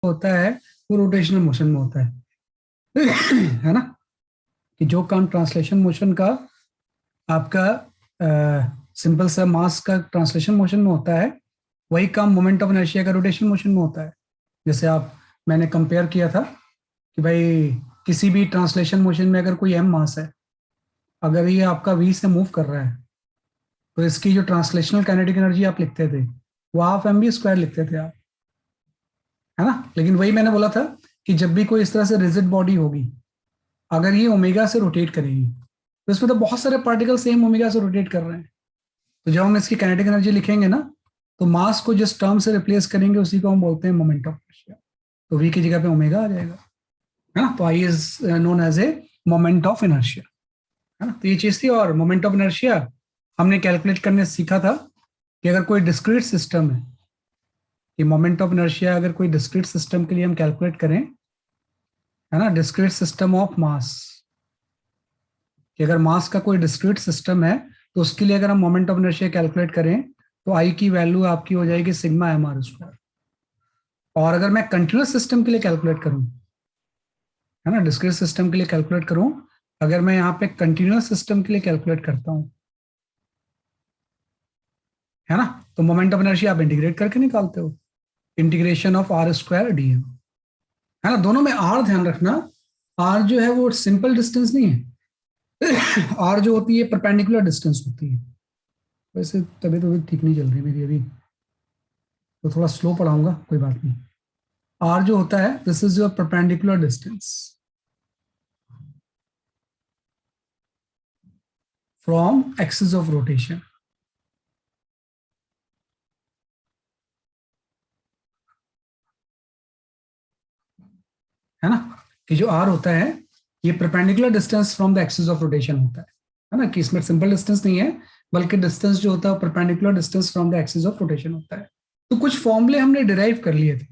होता है वो रोटेशनल मोशन में होता है है ना, कि जो काम ट्रांसलेशन मोशन का आपका सिंपल सा मास का ट्रांसलेशन मोशन में होता है, वही काम मोमेंट ऑफ इनर्शिया का रोटेशन मोशन में होता है। जैसे मैंने कंपेयर किया था कि भाई किसी भी ट्रांसलेशन मोशन में अगर कोई एम मास है, अगर ये आपका वी से मूव कर रहा है, तो इसकी जो ट्रांसलेशनल काइनेटिक एनर्जी आप लिखते थे वो हाफ एम बी स्क्वायर लिखते थे आप, है ना। लेकिन वही मैंने बोला था कि जब भी कोई इस तरह से रिजिड बॉडी होगी, अगर ये ओमेगा से रोटेट करेगी, तो इसमें तो बहुत सारे पार्टिकल सेम ओमेगा से रोटेट कर रहे हैं, तो जब हम इसकी काइनेटिक एनर्जी लिखेंगे ना, तो मास को जिस टर्म से रिप्लेस करेंगे उसी को हम बोलते हैं मोमेंट ऑफ इनर्शिया। तो वी की जगह पे ओमेगा आ जाएगा, है ना। तो I is known as a moment of inertia, है ना। तो ये चीज थी। और मोमेंट ऑफ इनर्शिया हमने कैलकुलेट करने सीखा था कि अगर कोई डिस्क्रीट सिस्टम है, कि मोमेंट ऑफ इनर्शिया अगर कोई डिस्क्रीट सिस्टम के लिए हम कैलकुलेट करें, है ना, डिस्क्रीट सिस्टम ऑफ मास, कि अगर मास का कोई डिस्क्रीट सिस्टम है तो उसके लिए अगर हम मोमेंट ऑफ इनर्शिया कैलकुलेट करें तो आई की वैल्यू आपकी हो जाएगी सिग्मा एम आर स्क्वायर। और अगर मैं कंटिन्यूस सिस्टम के लिए कैलकुलेट करूं, है ना, डिस्क्रीट सिस्टम के लिए कैलकुलेट करूं, अगर मैं यहाँ पे कंटिन्यूस सिस्टम के लिए कैलकुलेट करता हूं, है ना, तो मोमेंट ऑफ इनर्शिया आप इंटीग्रेट करके निकालते हो, integration of r square d m, है ना। दोनों में आर ध्यान रखना, आर जो है वो सिंपल डिस्टेंस नहीं है आर जो होती है परपेंडिकुलर डिस्टेंस होती है। वैसे तबीयत ठीक नहीं चल रही मेरी अभी, तो थोड़ा स्लो पढ़ाऊंगा, कोई बात नहीं। आर जो होता है this is your perpendicular distance from axis of rotation, है ना, कि जो आर होता है ये perpendicular distance from the axis of rotation होता है ना, कि इसमें सिंपल डिस्टेंस नहीं है, बल्कि डिस्टेंस जो होता है perpendicular distance from the axis of rotation होता है। तो कुछ फॉर्मूले हमने डिराइव कर लिए थे,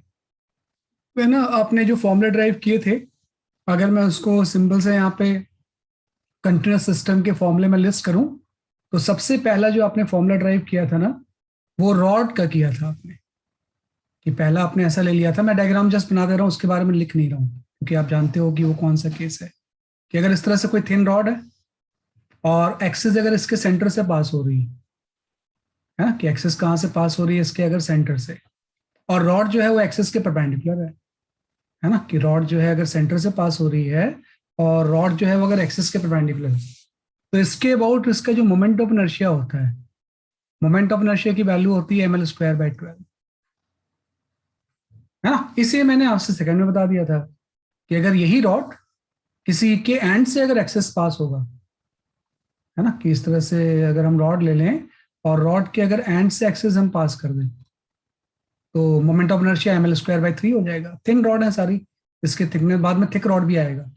है ना। आपने जो फॉर्मूले डिराइव किए थे, अगर मैं उसको सिंपल से यहाँ पे कंटिन्यूस सिस्टम के फॉर्मूले में लिस्ट करूं, तो सबसे पहला जो आपने फॉर्मूला ड्राइव किया था ना, वो रॉड का किया था आपने, कि पहला आपने ऐसा ले लिया था। मैं डायग्राम जस्ट बना दे रहा हूँ, उसके बारे में लिख नहीं रहा हूँ, क्योंकि आप जानते हो कि वो कौन सा केस है, कि अगर इस तरह से कोई थिन रॉड है और एक्सिस अगर इसके सेंटर से पास हो रही है ना, कि एक्सिस कहाँ से पास हो रही है, इसके अगर सेंटर से, और रॉड जो है वो एक्सिस के परपेंडिकुलर है ना, कि रॉड जो है अगर सेंटर से पास हो रही है और रॉड जो है वो अगर एक्सिस के परपेंडिकुलर है, तो इसके अबाउट इसका जो मोमेंट ऑफ इनर्शिया होता है, मोमेंट ऑफ इनर्शिया की वैल्यू होती है ml² by 12, है ना। इसे मैंने आपसे सेकंड में बता दिया था कि अगर यही रॉड किसी के एंड से अगर एक्सेस पास होगा, है ना, कि इस तरह से अगर हम रॉड ले लें और रॉड के अगर एंड से एक्सेस हम पास कर दें, तो moment of inertia ml² by 3 हो जाएगा। थिन रॉड है सारी, इसके थिकनेस बाद में थिक रॉड भी आएगा,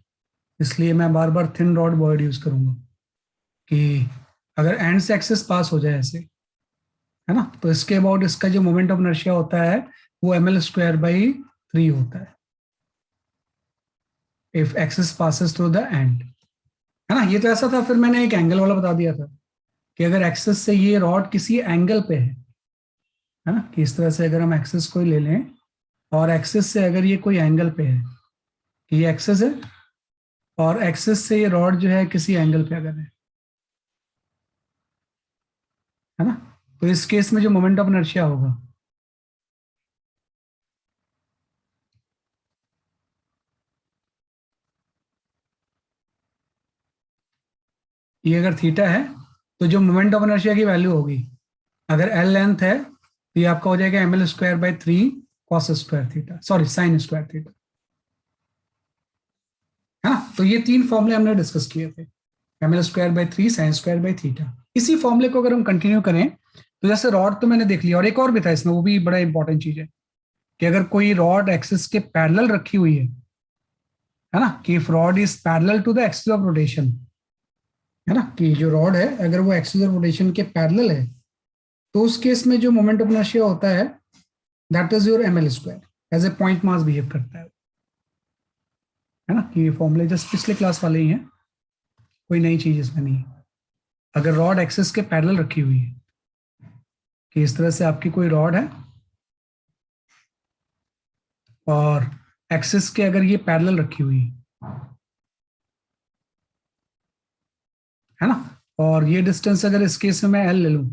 इसलिए मैं बार बार थिन रॉड वर्ड यूज करूंगा, कि अगर एंड से एक्सेस पास हो जाए ऐसे, है ना, तो इसके अबाउट इसका जो मोमेंट ऑफ इनर्शिया होता है वो ml² by 3 होता है, if axis passes through the end, है ना। ये तो ऐसा था। फिर मैंने एक एंगल वाला बता दिया था कि अगर एक्सिस से ये रॉड किसी एंगल पे है ना, कि इस तरह से अगर हम एक्सिस को ले लें और एक्सिस से अगर ये कोई एंगल पे है, कि ये एक्सिस है और एक्सिस से ये रॉड जो है किसी एंगल पे अगर है ना, तो इस केस में जो मोमेंट ऑफ इनर्शिया होगा, ये अगर थीटा है, तो जो मोमेंट ऑफ इनर्शिया की वैल्यू होगी, अगर एल लेंथ है तो ये आपका हो जाएगा ml² by 3 cos square theta, sorry sine square theta, है ना। तो ये तीन फॉर्मूले हमने डिस्कस किए थे, ml² by 3 sin² by theta. इसी फॉर्मूले को अगर हम कंटिन्यू करें, तो जैसे रॉड तो मैंने देख लिया, और एक और भी था इसमें, वो भी बड़ा इंपॉर्टेंट चीज है, कि अगर कोई रॉड एक्सिस के पैरेलल रखी हुई है ना, कि if rod is parallel to the axis of rotation, है ना, कि जो रॉड है अगर वो एक्सिस ऑफ रोटेशन के पैरेलल है, तो उस केस में जो मोमेंट ऑफ इनर्शिया होता है that is your ml², as a point mass behave करता है ना, कि ये फॉर्मूले जस्ट पिछले क्लास वाले ही हैं, कोई नई चीज इसमें नहीं है। अगर रॉड एक्सिस के पैरेलल रखी हुई है, कि इस तरह से आपकी कोई रॉड है और एक्सिस के अगर ये पैरेलल रखी हुई है ना, और ये डिस्टेंस अगर इस केस में मैं एल ले लूं,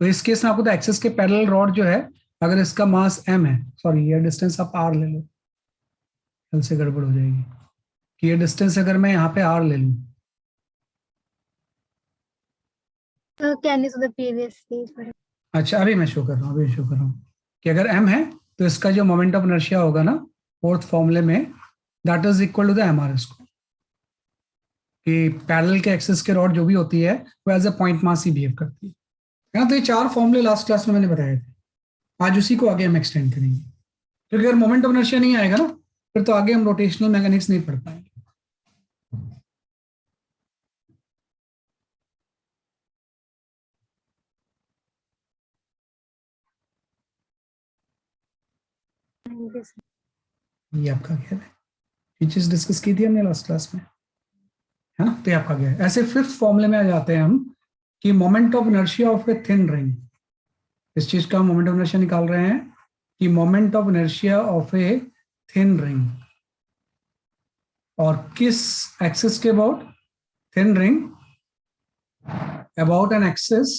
तो इस केस में आपको तो एक्सिस के पैरेलल रॉड जो है, अगर इसका मास m है, सॉरी ये डिस्टेंस आप r ले लो, एल से गड़बड़ हो जाएगी, कि ये डिस्टेंस अगर मैं यहाँ पे r ले लूं, Can you show the previous page? अच्छा अभी मैं शो कर रहा हूँ, अभी शो कर रहा हूँ कि अगर m है तो इसका जो मोमेंट ऑफ इनर्शिया होगा ना फोर्थ फॉर्मूले में, that is equal to the m are square, कि पैरेलल के एक्सिस के रॉड जो भी होती है वो एज ए पॉइंट मास ही बिहेव करती है ना। तो ये 4 फॉर्मूले लास्ट क्लास में मैंने बताए थे, आज उसी को आगे हम एक्सटेंड करेंगे, क्योंकि अगर मोमेंट ऑफ इनर्शिया नहीं आएगा ना, फिर तो आगे हम रोटेशनल मैकेनिक्स नहीं पढ़ पाएंगे। ये आपका क्या है, ये चीज डिस्कस की थी हमने लास्ट क्लास में, है ना। तो ये आपका क्या है। ऐसे फिफ्थ फॉर्मूले में आ जाते हैं हम कि moment of inertia of a thin ring, इस चीज का हम मोमेंट ऑफ इनर्शिया निकाल रहे हैं कि moment of inertia of a thin ring, और किस एक्सिस के about, thin ring about an axis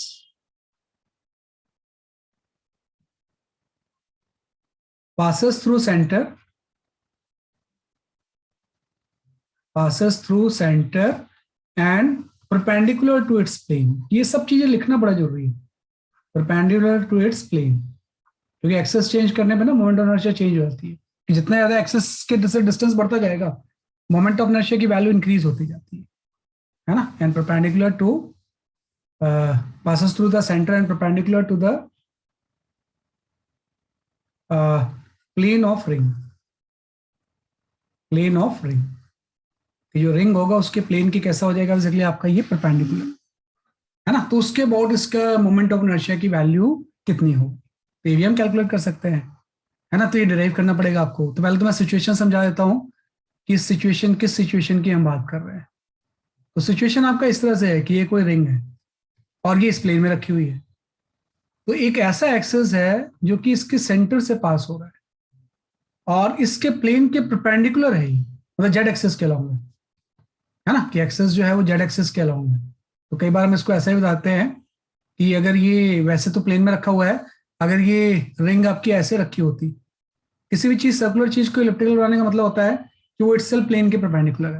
passes through center and perpendicular to its plane। ये सब चीजें लिखना बड़ा जरूरी है, perpendicular to its plane, क्योंकि एक्सेस चेंज करने पे ना मोमेंट ऑफ इनर्शिया चेंज हो जाती है, कि जितना ज्यादा एक्सेस के डिस्टेंस बढ़ता जाएगा मोमेंट ऑफ इनर्शिया की वैल्यू इंक्रीज होती जाती है ना। And perpendicular to passes through the center and perpendicular to the plane of ring, plane of ring, जो रिंग होगा उसके प्लेन की कैसा हो जाएगा बेसिकली आपका ये परपेंडिकुलर, है ना। तो उसके अबाउट इसका मोमेंट ऑफ इनर्शिया की वैल्यू कितनी हो, तो ये भी हम कैलकुलेट कर सकते हैं, है ना। तो ये डिराइव करना पड़ेगा आपको। तो पहले तो मैं सिचुएशन समझा देता हूँ कि किस सिचुएशन की हम बात कर रहे हैं। तो सिचुएशन आपका इस तरह से है कि ये कोई रिंग है और ये इस प्लेन में रखी हुई है, तो एक ऐसा एक्सिस है जो कि इसके सेंटर से पास हो रहा है और इसके प्लेन के परपेंडिकुलर है, मतलब जेड एक्सिस के अलॉन्ग है ना, कि एक्सिस जो है वो जेड एक्सिस के अलॉन्ग है। तो कई बार हम इसको ऐसा ही बताते हैं कि अगर ये वैसे तो प्लेन में रखा हुआ है, अगर ये रिंग आपकी ऐसे रखी होती, किसी भी चीज सर्कुलर चीज को इलिप्टिकल बनाने का मतलब होता है कि वो इटसेल्फ प्लेन के परपेंडिकुलर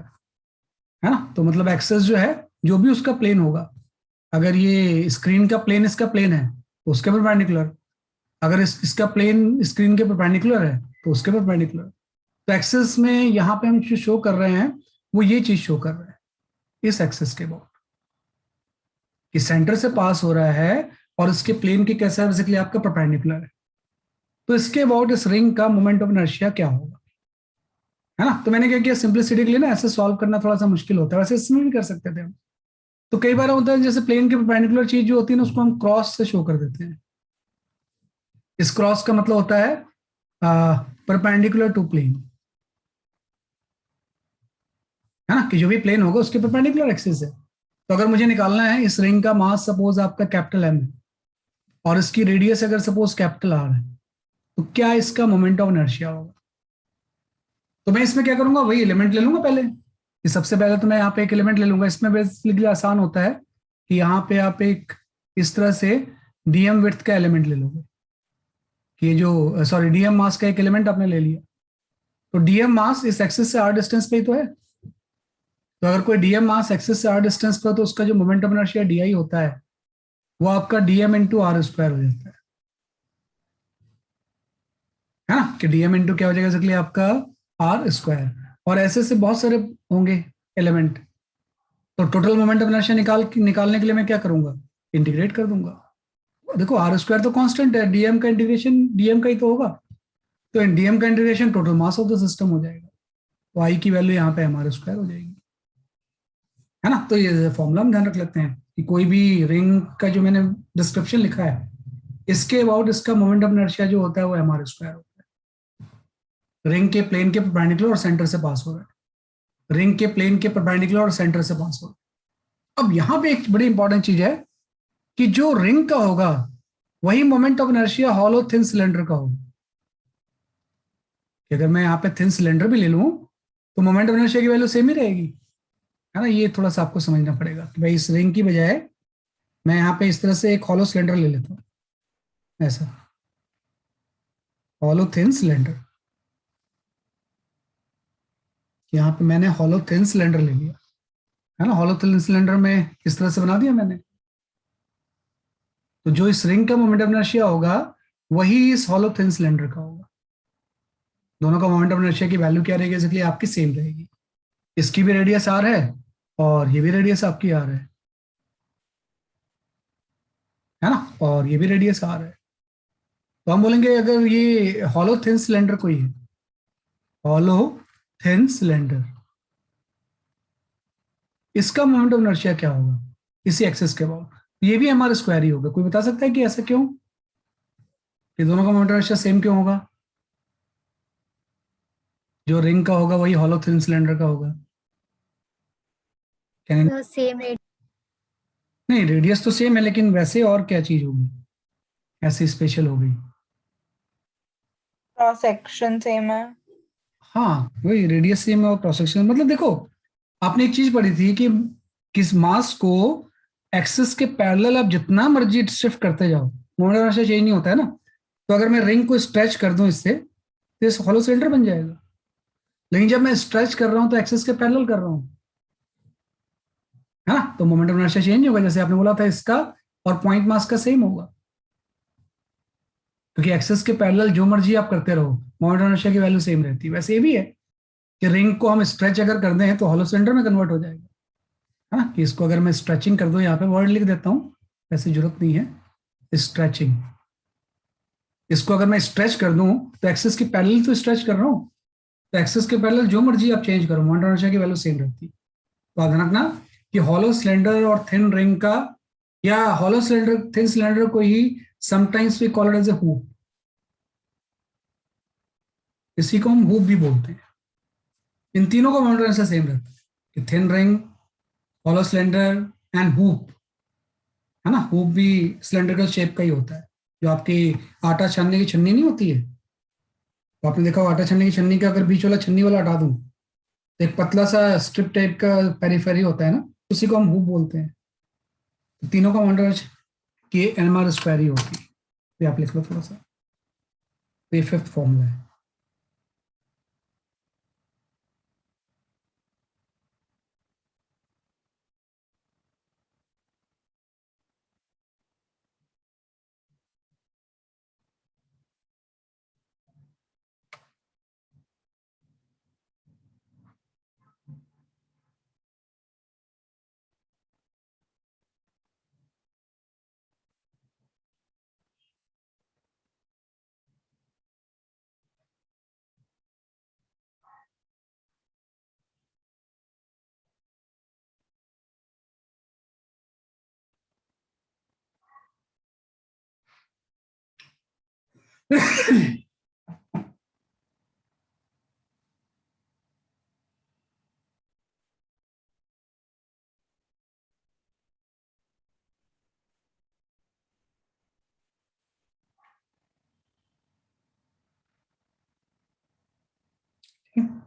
है ना। तो मतलब एक्सिस जो है जो भी उसका प्लेन होगा, अगर ये स्क्रीन का प्लेन इसका प्लेन है तो उसके परपेंडिकुलर, अगर इसका प्लेन स्क्रीन के परपेंडिकुलर है तो उसके परपेंडिकुलर। तो एक्सिस में यहाँ पे हम जो शो कर रहे हैं वो ये चीज शो कर रहा है इस एक्सिस के अबाउट, कि सेंटर से पास हो रहा है और इसके प्लेन के कैसा है बेसिकली आपका परपेंडिकुलर है। तो इसके अबाउट इस रिंग का मोमेंट ऑफ इनर्शिया क्या होगा, है ना। तो मैंने क्या किया, सिंप्लिसिटी के लिए ना ऐसे सॉल्व करना थोड़ा सा मुश्किल होता है, वैसे इसमें भी कर सकते थे हम। तो कई बार होता है जैसे प्लेन के परपेंडिकुलर चीज जो होती है ना उसको हम क्रॉस से शो कर देते हैं। इस क्रॉस का मतलब होता है परपेंडिकुलर टू प्लेन, है ना, कि जो भी प्लेन होगा उसके परपेंडिकुलर एक्सिस है। तो अगर मुझे निकालना है इस रिंग का मास सपोज आपका कैपिटल एम है और इसकी रेडियस अगर सपोज कैपिटल आर है, तो क्या इसका मोमेंट ऑफ इनर्शिया होगा। तो मैं इसमें क्या करूंगा, वही एलिमेंट ले लूंगा पहले, कि सबसे पहले तो मैं यहाँ पे एक एलिमेंट ले लूंगा। इसमें बेसिकली आसान होता है कि यहाँ पे आप एक इस तरह से डीएम विड्थ का एलिमेंट ले लोगे, कि ये जो सॉरी डीएम मास का एक एलिमेंट आपने ले लिया, तो डीएम मास इस एक्सिस से आर डिस्टेंस पे ही तो है। तो अगर कोई डीएम मास एक्सिस से आर डिस्टेंस पर, तो उसका जो moment of inertia D I होता है वो आपका डीएम इंटू आर स्क्वायर हो जाता है ना, कि डीएम इंटू क्या हो जाएगा बेसिकली आपका आर स्क्वायर। और ऐसे से बहुत सारे होंगे एलिमेंट। तो टोटल मोमेंट ऑफ इनर्शिया निकालने के लिए मैं क्या करूंगा, इंटीग्रेट कर दूंगा। देखो आर स्क्वायर तो कांस्टेंट है, डीएम का इंटीग्रेशन डीएम का ही तो होगा, तो डीएम का integration total mass of the system हो जाएगा, तो आई की वैल्यू यहाँ पे हमारे स्क्वायर हो जाएगी, है ना। तो ये फॉर्मूला हम ध्यान रख लेते हैं कि कोई भी रिंग का जो मैंने डिस्क्रिप्शन लिखा है इसके अबाउट इसका मोमेंट ऑफ इनर्शिया जो होता है वो एम आर स्क्वायर होता है। रिंग के प्लेन के परपेंडिकुलर और सेंटर से पास हो रहा है, रिंग के प्लेन के परपेंडिकुलर और सेंटर से पास हो रहा है। अब यहाँ पे एक बड़ी इंपॉर्टेंट चीज है कि जो रिंग का होगा वही moment of inertia hollow thin cylinder का होगा। कि अगर मैं यहाँ पे थिन सिलेंडर भी ले लूँ तो मोमेंट ऑफ इनर्शिया की वैल्यू सेम ही रहेगी, है ना। ये थोड़ा सा आपको समझना पड़ेगा कि भाई इस रिंग की बजाय मैं यहाँ पे इस तरह से एक हॉलो सिलेंडर ले लेता हूँ, ऐसा हॉलो थिन सिलेंडर। यहाँ पे मैंने हॉलो थिन सिलेंडर ले लिया, है ना। हॉलो थिन सिलेंडर में इस तरह से बना दिया मैंने, तो जो इस रिंग का मोमेंट ऑफ इनर्शिया होगा वही इस हॉलो थिन सिलेंडर का होगा। दोनों का मोमेंट ऑफ इनर्शिया की वैल्यू क्या रहेगी, इसलिए आपकी सेम रहेगी। इसकी भी रेडियस आर है और ये भी रेडियस आपकी आर है ना, और ये भी रेडियस आर है। तो हम बोलेंगे अगर ये हॉलो थिन सिलेंडर कोई है, हॉलो थिन सिलेंडर, इसका मोमेंट ऑफ इनर्शिया क्या होगा इसी एक्सिस के अबाउट, ये भी हमारा स्क्वायर ही होगा। कोई बता सकता है कि ऐसा क्यों, कि दोनों का मोमेंट ऑफ इनर्शिया सेम क्यों होगा? जो रिंग का होगा वही हॉलो थिन सिलेंडर का होगा। क्या नहीं? Same rate. नहीं, रेडियस तो सेम है, लेकिन वैसे और क्या चीज होगी ऐसे स्पेशल हो गई? क्रॉस सेक्शन सेम है। हाँ, वही रेडियस सेम है और क्रॉस सेक्शन, मतलब देखो आपने एक चीज पढ़ी थी कि किस मास को एक्सिस के पैरेलल आप जितना मर्जी शिफ्ट करते जाओ मोमेंट ऑफ इनर्शिया चेंज नहीं होता है ना। तो अगर मैं रिंग को स्ट्रेच कर दूं इससे तो इस हॉलो सिलेंडर बन जाएगा, लेकिन जब मैं स्ट्रेच कर रहा हूं तो एक्सिस के पैरेलल कर रहा हूं, है ना। तो मोमेंट ऑफ इनर्शिया चेंज होगा, जैसे आपने बोला था इसका और पॉइंट मास का सेम होगा, क्योंकि एक्सिस के पैरेलल जो मर्जी आप करते रहो मोमेंट ऑफ इनर्शिया की वैल्यू सेम रहती है। वैसे ये भी है कि रिंग को हम स्ट्रेच अगर कर दें तो हॉलो सिलेंडर में कन्वर्ट हो जाएगा, है ना। कि इसको अगर मैं स्ट्रेचिंग कर दूं, यहाँ पे वर्ड लिख देता हूँ, वैसे जरूरत नहीं है स्ट्रेचिंग। इसको अगर मैं स्ट्रेच कर दूं तो एक्सिस के पैरेलल तो स्ट्रेच कर रहा हूँ, तो एक्सिस के पैरेलल जो मर्जी आप चेंज करो मोमेंट ऑफ इनर्शिया की वैल्यू सेम रहती है। तो ध्यान रखना कि हॉलो सिलेंडर और थिन रिंग का, या हॉलो सिलेंडर थिन सिलेंडर को ही sometimes we call it as a hoop, इसी को हम हूप भी बोलते हैं। इन तीनों का मोमेंट ऑफ इनर्शिया सेम रहता है, कि thin ring, hollow cylinder and hoop, है ना। हूप भी सिलेंड्रिकल शेप का ही होता है, जो आपकी आटा छानने की छन्नी नहीं होती है, तो आपने देखा आटा छन्नी की छन्नी का अगर बीच वाला छन्नी वाला हटा दूं तो एक पतला सा स्ट्रिप टाइप का पेरिफेरी होता है ना, उसी को हम हूप बोलते हैं। तो तीनों का मोमेंट के एनएमआर स्क्वायर ही होती है। ये आप लिख लो थोड़ा सा, तो ये फिफ्थ फॉर्मूला है।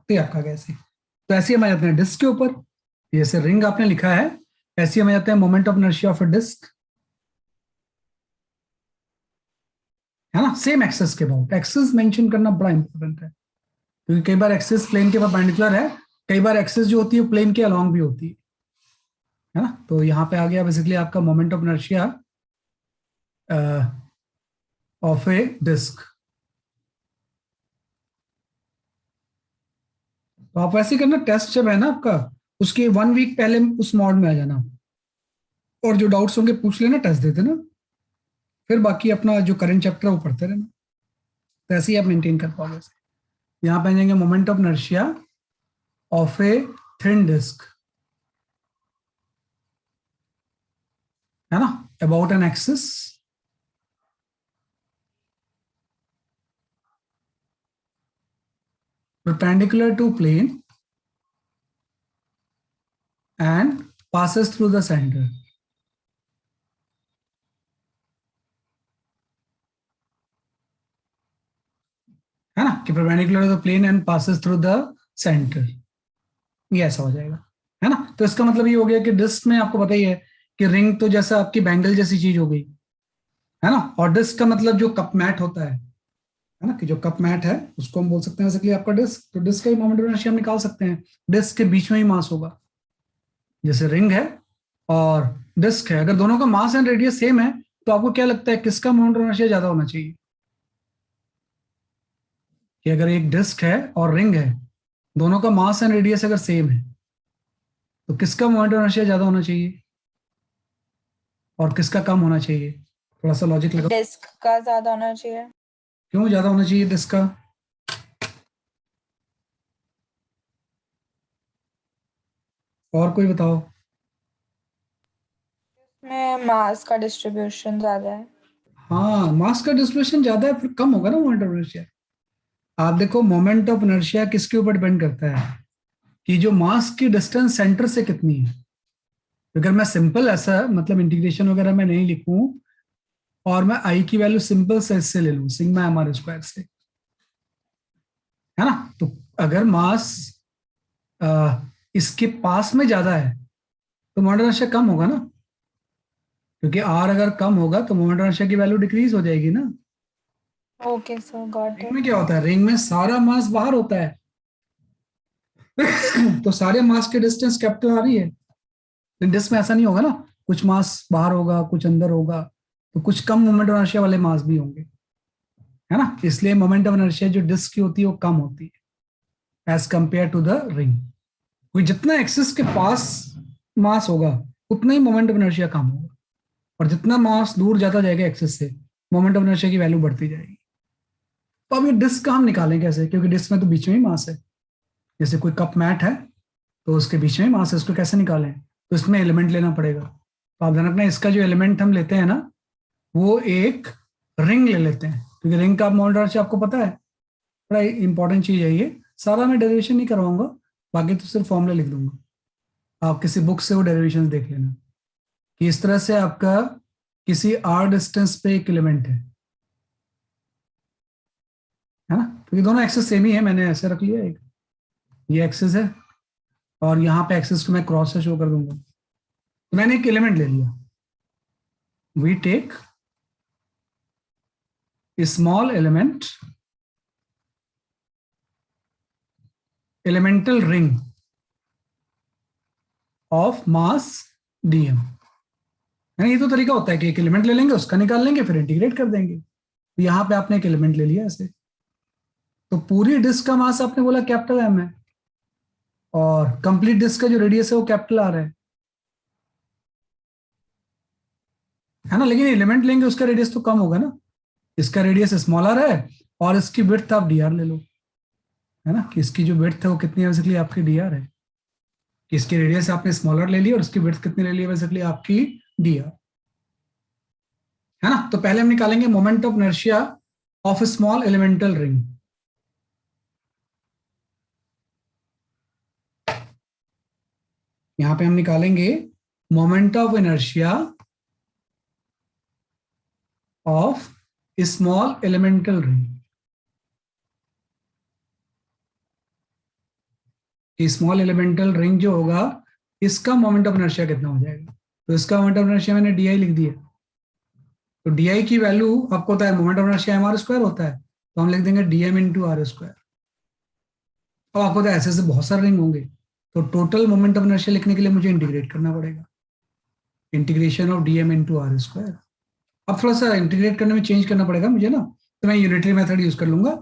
तो ये आपका कैसे, तो ऐसे हम आ जाते हैं डिस्क के ऊपर। जैसे रिंग आपने लिखा है, ऐसे हम आ जाते हैं moment of inertia of a disc, है ना। सेम एक्सेस के अबाउट, एक्सेस मेंशन करना बड़ा इंपॉर्टेंट है, क्योंकि कई बार एक्सेस प्लेन के परपेंडिकुलर है, कई बार एक्सेस जो होती है प्लेन के अलोंग भी होती है ना। तो यहाँ पे आ गया बेसिकली आपका moment of inertia of a disc. तो आप वैसे करना, टेस्ट जब है ना आपका, उसके 1 वीक पहले उस मोड में आ जाना, और जो डाउट्स होंगे पूछ लेना, टेस्ट दे देना, फिर बाकी अपना जो करंट चैप्टर है वो पढ़ते रहना। तो ऐसे ही आप मेंटेन कर पाओगे। यहाँ पे आ जाएंगे moment of inertia of a thin disc, है ना, about an axis perpendicular to plane and passes through the center, है ना। कि perpendicular to the plane and passes through the centre, ये ऐसा हो जाएगा, है ना। तो इसका मतलब ये हो गया कि डिस्क में आपको पता ही है कि रिंग तो जैसा आपकी बैंगल जैसी चीज हो गई, है ना, और डिस्क का मतलब जो कप मैट होता है ना, कि जो कप मैट है उसको हम बोल सकते हैं बेसिकली आपका डिस्क। तो डिस्क का ही मोमेंट ऑफ इनर्शिया हम निकाल सकते हैं, डिस्क के बीच में ही मास होगा। जैसे रिंग है और डिस्क है, अगर दोनों का मास एंड रेडियस सेम है तो आपको क्या लगता है किसका मोमेंट ऑफ इनर्शिया ज्यादा होना चाहिए? कि अगर एक डिस्क है और रिंग है, दोनों का मास एंड रेडियस अगर सेम है तो किसका मोमेंट ऑफ इनर्शिया ज्यादा होना चाहिए और किसका कम होना चाहिए? थोड़ा सा लॉजिक लगाओ। डिस्क का ज्यादा होना चाहिए। क्यों ज्यादा होना चाहिए डिस्क का? और कोई बताओ। में मास का डिस्ट्रीब्यूशन ज्यादा है। हाँ, मास का डिस्ट्रीब्यूशन ज्यादा है, फिर कम होगा ना मोमेंट ऑफ इनर्शिया। आप देखो मोमेंट ऑफ इनर्शिया किसके ऊपर डिपेंड करता है कि जो मास की डिस्टेंस सेंटर से कितनी है। अगर मैं सिंपल ऐसा मतलब इंटीग्रेशन वगैरह में नहीं लिखूं और मैं आई की वैल्यू सिंपल से इससे ले लूं, सिग्मा एम आर स्क्वायर से, है ना, तो अगर मास इसके पास में ज्यादा है तो मोमेंट ऑफ इनर्शिया कम होगा ना, क्योंकि आर अगर कम होगा तो मोमेंट ऑफ इनर्शिया की वैल्यू डिक्रीज हो जाएगी ना। Okay sir, got ring it. में क्या होता है, रिंग में सारा मास बाहर होता है तो सारे मास की डिस्टेंस कैपिटल आ रही है। लेकिन डिस्क में ऐसा नहीं होगा ना, कुछ मास बाहर होगा कुछ अंदर होगा, तो कुछ कम मोमेंट ऑफ इनर्शिया वाले मास भी होंगे, है ना। इसलिए मोमेंट ऑफ इनर्शिया जो डिस्क की होती है वो कम होती है as compare to the ring. कोई जितना एक्सिस के पास मास होगा उतना ही मोमेंट ऑफ इनर्शिया कम होगा, और जितना मास दूर जाता जाएगा एक्सिस से मोमेंट ऑफ इनर्शिया की वैल्यू बढ़ती जाएगी। तो अब ये डिस्क का हम निकालें कैसे, क्योंकि डिस्क में तो बीच में ही मास है। जैसे कोई कप मैट है तो उसके बीच में ही मास है, उसको कैसे निकालें? तो इसमें एलिमेंट लेना पड़ेगा। तो आप ध्यान रखना, इसका जो एलिमेंट हम लेते हैं ना वो एक रिंग ले लेते हैं, क्योंकि रिंग का मोमेंट ऑफ इनर्शिया आपको पता है, बड़ा इंपॉर्टेंट चीज है ये। सारा मैं डेरिवेशन नहीं करवाऊंगा, बाकी तो सिर्फ फॉर्मूला लिख दूंगा, आप किसी बुक से वो डेरिवेशन देख लेना कि इस तरह से आपका किसी आर डिस्टेंस पे एक एलिमेंट है ना, क्योंकि दोनों एक्सेस सेम ही है, मैंने ऐसे रख लिया, एक ये एक्सेस है और यहाँ पे एक्सेस को मैं क्रॉस से शो कर दूंगा। तो मैंने एक एलिमेंट ले लिया, we take small element elemental ring of mass dm। यानी ये तो तरीका होता है कि एक एलिमेंट ले लेंगे उसका निकाल लेंगे फिर इंटीग्रेट कर देंगे। तो यहां पे आपने एक एलिमेंट ले लिया ऐसे, तो पूरी डिस्क का मास आपने बोला कैपिटल एम है और कंप्लीट डिस्क का जो रेडियस है वो कैपिटल आर है ना। लेकिन एलिमेंट लेंगे उसका रेडियस तो कम होगा ना, इसका रेडियस स्मॉल आर है और इसकी विड्थ आप डी आर ले लो, है ना, कि इसकी जो विड्थ है वो कितनी है बेसिकली आपकी डी आर है, कि इसकी रेडियस आपने स्मॉलर ले ली और उसकी विड्थ कितनी ले ली है बेसिकली आपकी डी आर, है ना। तो पहले हम निकालेंगे moment of inertia of A small elemental ring. यहां पे हम निकालेंगे moment of inertia of small elemental ring. Small elemental ring जो होगा इसका मोमेंट ऑफ इनर्शिया कितना हो जाएगा, तो इसका मोमेंट ऑफ इनर्शिया मैंने डी आई लिख दिया। तो डी आई की वैल्यू आपको होता है moment of inertia m are square होता है, तो हम लिख देंगे d m into r square. अब आपको पता है ऐसे ऐसे बहुत सारे रिंग होंगे, तो टोटल मोमेंट ऑफ इनर्शिया लिखने के लिए मुझे इंटीग्रेट करना पड़ेगा, integration of d m into r square. अब थोड़ा सा इंटीग्रेट करने में चेंज करना पड़ेगा मुझे ना, तो मैं यूनिटरी मेथड यूज कर लूंगा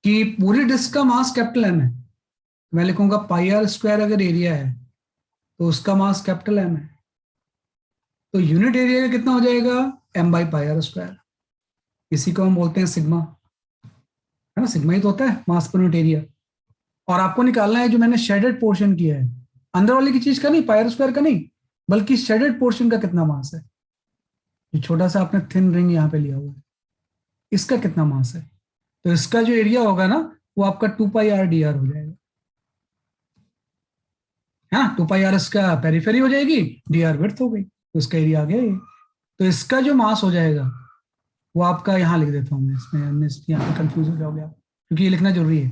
कि पूरी डिस्क का मास कैपिटल एम है, मैं लिखूंगा पाई आर स्क्वायर अगर एरिया है तो उसका मास कैपिटल एम है, तो यूनिट एरिया का कितना हो जाएगा m by pi r square. इसी को हम बोलते हैं सिग्मा, है ना, सिग्मा ही तो होता है मास पर यूनिट एरिया। और आपको निकालना है जो मैंने शेडेड पोर्शन किया है, अंदर वाली की चीज का नहीं, पाई आर स्क्वायर का नहीं, बल्कि शेडेड पोर्शन का कितना मास है, जो छोटा सा आपने थिन रिंग यहाँ पे लिया हुआ है इसका कितना मास है। तो इसका जो एरिया होगा ना वो आपका 2 पाई आर डी आर हो जाएगा, हाँ 2 पाई आर इसका पेरिफेरी हो जाएगी, डी आर विड्थ हो गई, तो इसका एरिया आ गया ये। तो इसका जो मास हो जाएगा वो आपका यहाँ लिख देता हूँ मैं, इसमें यहाँ पे कंफ्यूज हो जाओगे आप, क्योंकि ये लिखना जरूरी है।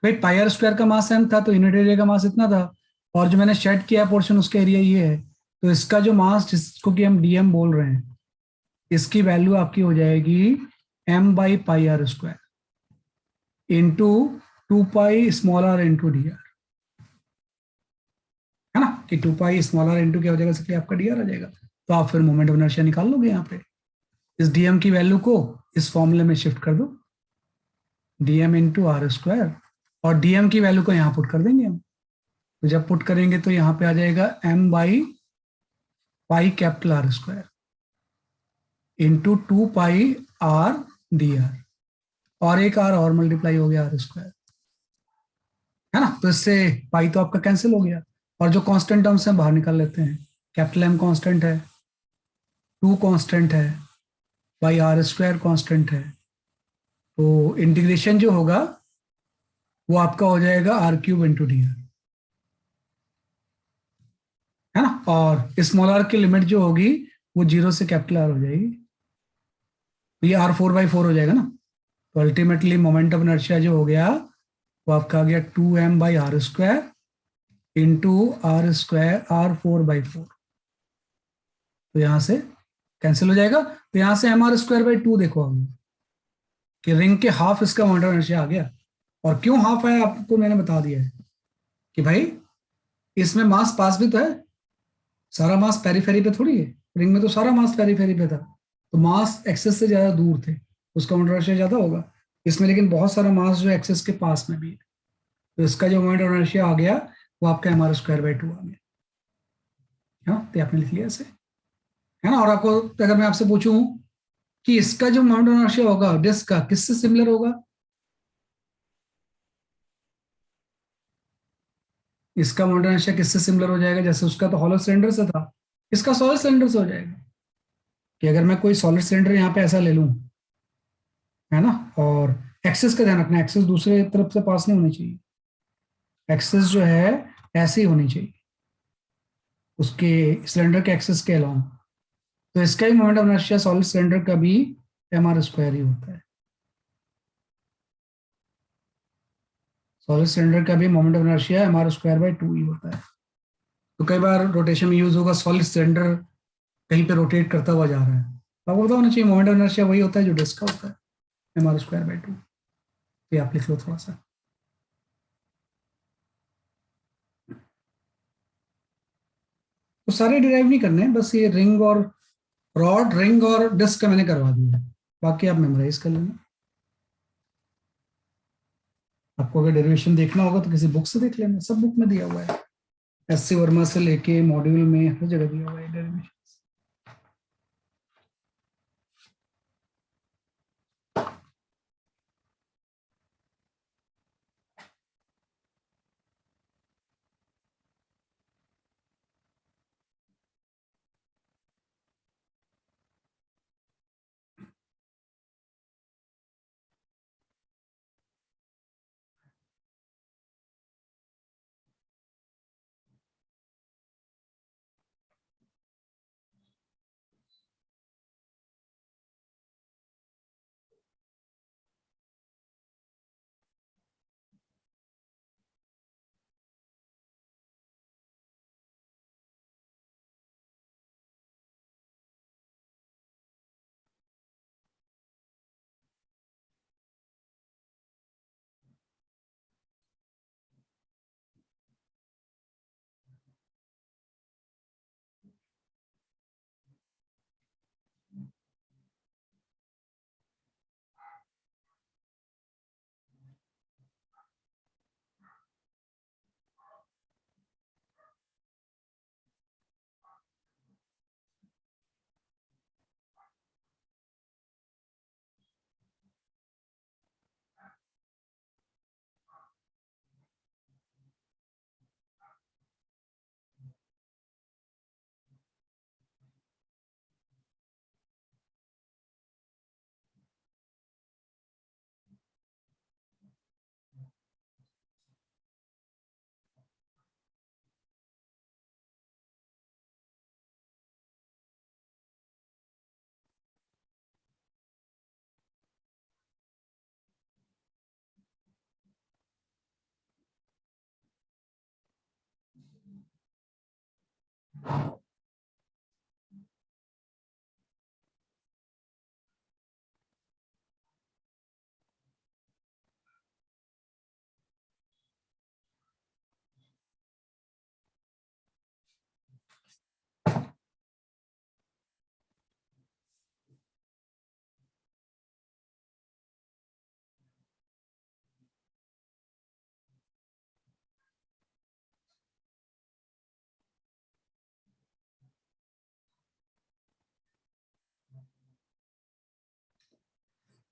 भाई पाई आर स्क्वायर का मास m था, तो यूनिट एरिया का मास इतना था, और जो मैंने शेड किया पोर्शन उसका एरिया ये है, तो इसका जो मास जिसको कि हम डीएम बोल रहे हैं, इसकी वैल्यू आपकी हो जाएगी m/πr² इंटू 2πr है ना, कि 2π क्या हो जाएगा, इसलिए आपका dr आ जाएगा। तो आप फिर मोमेंट ऑफ इनर्शिया निकाल लोगे यहाँ पे, इस dm की वैल्यू को इस फॉर्मूले में शिफ्ट कर दो, dm इंटू r², और dm की वैल्यू को यहाँ पुट कर देंगे हम। तो जब पुट करेंगे तो यहाँ पे आ जाएगा m/π R² इंटू 2πr और एक r और मल्टीप्लाई हो गया r², है ना। तो इससे पाई तो आपका कैंसिल हो गया, और जो कांस्टेंट टर्म्स हैं बाहर निकाल लेते हैं। कैपिटल M कांस्टेंट है, 2 कांस्टेंट है, बाई r² कांस्टेंट है, तो इंटीग्रेशन जो होगा वो आपका हो जाएगा r³ इंटू dr, है ना। और स्मॉल r की लिमिट जो होगी वो 0 से कैपिटल R हो जाएगी, तो ये r4/4 हो जाएगा ना। तो अल्टीमेटली मोमेंट ऑफ इनर्शिया जो हो गया वो आपका आ गया 2m/r² इंटू r4/4, तो यहां से कैंसिल हो जाएगा। तो यहां से mr²/2 देखो अभी कि रिंग के हाफ इसका मोमेंट ऑफ इनर्शिया आ गया। और क्यों हाफ आया आपको मैंने बता दिया है कि भाई इसमें मास पास भी तो है, सारा मास पेरीफेरी पे थोड़ी है, रिंग में तो सारा मास पेरीफेरी पे था, तो मास एक्सेस से ज्यादा दूर थे, उसका मोमेंट ऑफ इनर्शिया ज्यादा होगा। इसमें लेकिन बहुत सारा मास जो एक्सेस के पास में भी है, तो इसका जो मोमेंट ऑफ इनर्शिया आ गया वो आपका mr²/2 आ गया। हाँ, तो आपने लिख लिया इसे, है ना। और आपको अगर मैं आपसे पूछूं कि इसका जो मोमेंट ऑफ इनर्शिया होगा डिस्क का किससे सिमिलर होगा, इसका मोमेंट ऑफ इनर्शिया किससे सिमिलर हो जाएगा, जैसे उसका तो हॉलो सिलेंडर से था, इसका सॉलिड सिलेंडर से हो जाएगा। कि अगर मैं कोई सॉलिड सिलेंडर यहाँ पे ऐसा ले लूं, है ना, और एक्सेस का ध्यान रखना, एक्सेस दूसरे तरफ से पास नहीं होनी चाहिए, एक्सेस जो है ऐसे ही होनी चाहिए उसके सिलेंडर के एक्सेस के अलावा। तो इसका ही moment of inertia solid cylinder का भी mr² ही होता है, सॉलिड सिलेंडर का भी मोमेंट ऑफ इनर्शिया mr²/2 ही होता है। तो कई बार रोटेशन में यूज होगा सॉलिड सिलेंडर कहीं पे रोटेट करता हुआ जा रहा है, तो आपको पता होना चाहिए मोमेंट ऑफ इनर्शिया वही होता है जो डिस्क का होता है, mr²/2। ये आप लिख लो थोड़ा सा। तो सारे डिराइव नहीं करने, बस ये रिंग और रॉड, रिंग और डिस्क का मैंने करवा दिया है, बाकी आप मेमोराइज कर लेना। आपको अगर डेरिवेशन देखना होगा तो किसी बुक से देख लेना, सब बुक में दिया हुआ है, SC वर्मा से लेके मॉड्यूल में हर जगह दिया हुआ है डेरिवेशन।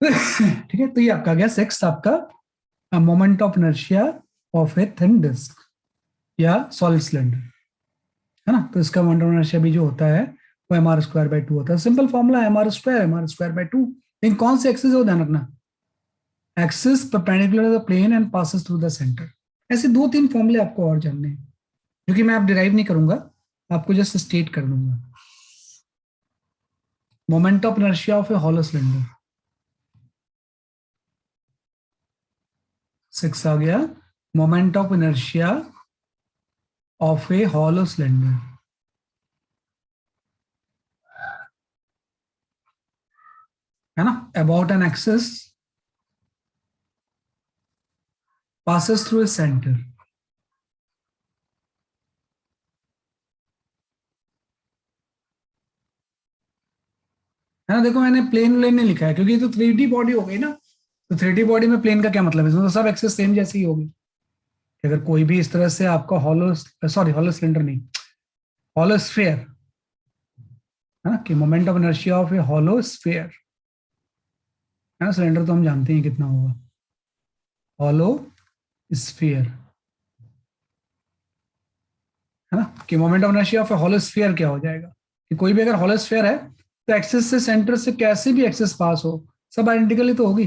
ठीक है, तो ये आपका गया सिक्स आपका moment of inertia of a thin disc या सॉलिड सिलेंडर, है ना। तो इसका मोमेंट ऑफ इनर्शिया भी जो होता है वो mr²/2 होता है। Simple formula mr²/2। इन कौन से एक्सिस हो ध्यान रखना, axis perpendicular the plane and passes through the centre. ऐसे दो तीन फॉर्मूले आपको और जानने हैं जो कि मैं आप डिराइव नहीं करूंगा, आपको जस्ट स्टेट कर दूंगा। Moment of inertia of a hollow cylinder, 6 आ गया, moment of inertia of a hollow cylinder, है ना, about an axis passes through a center। है ना, देखो मैंने प्लेन व्लेन नहीं लिखा है क्योंकि ये तो 3D बॉडी हो गई ना। तो 3D बॉडी में प्लेन का क्या मतलब है, इसमें तो सब एक्सेस सेम जैसी ही होगी। अगर कोई भी इस तरह से आपका हॉलो सिलेंडर नहीं, हॉलो स्फीयर, है ना, कि moment of inertia of a hollow sphere, है ना, सिलेंडर तो हम जानते हैं कितना होगा, हॉलो स्फीयर, है ना, कि moment of inertia of a hollow sphere क्या हो जाएगा, कि कोई भी अगर हॉलो स्फीयर है तो एक्सेस से सेंटर से कैसे भी एक्सेस पास हो सब आइडेंटिकली तो होगी।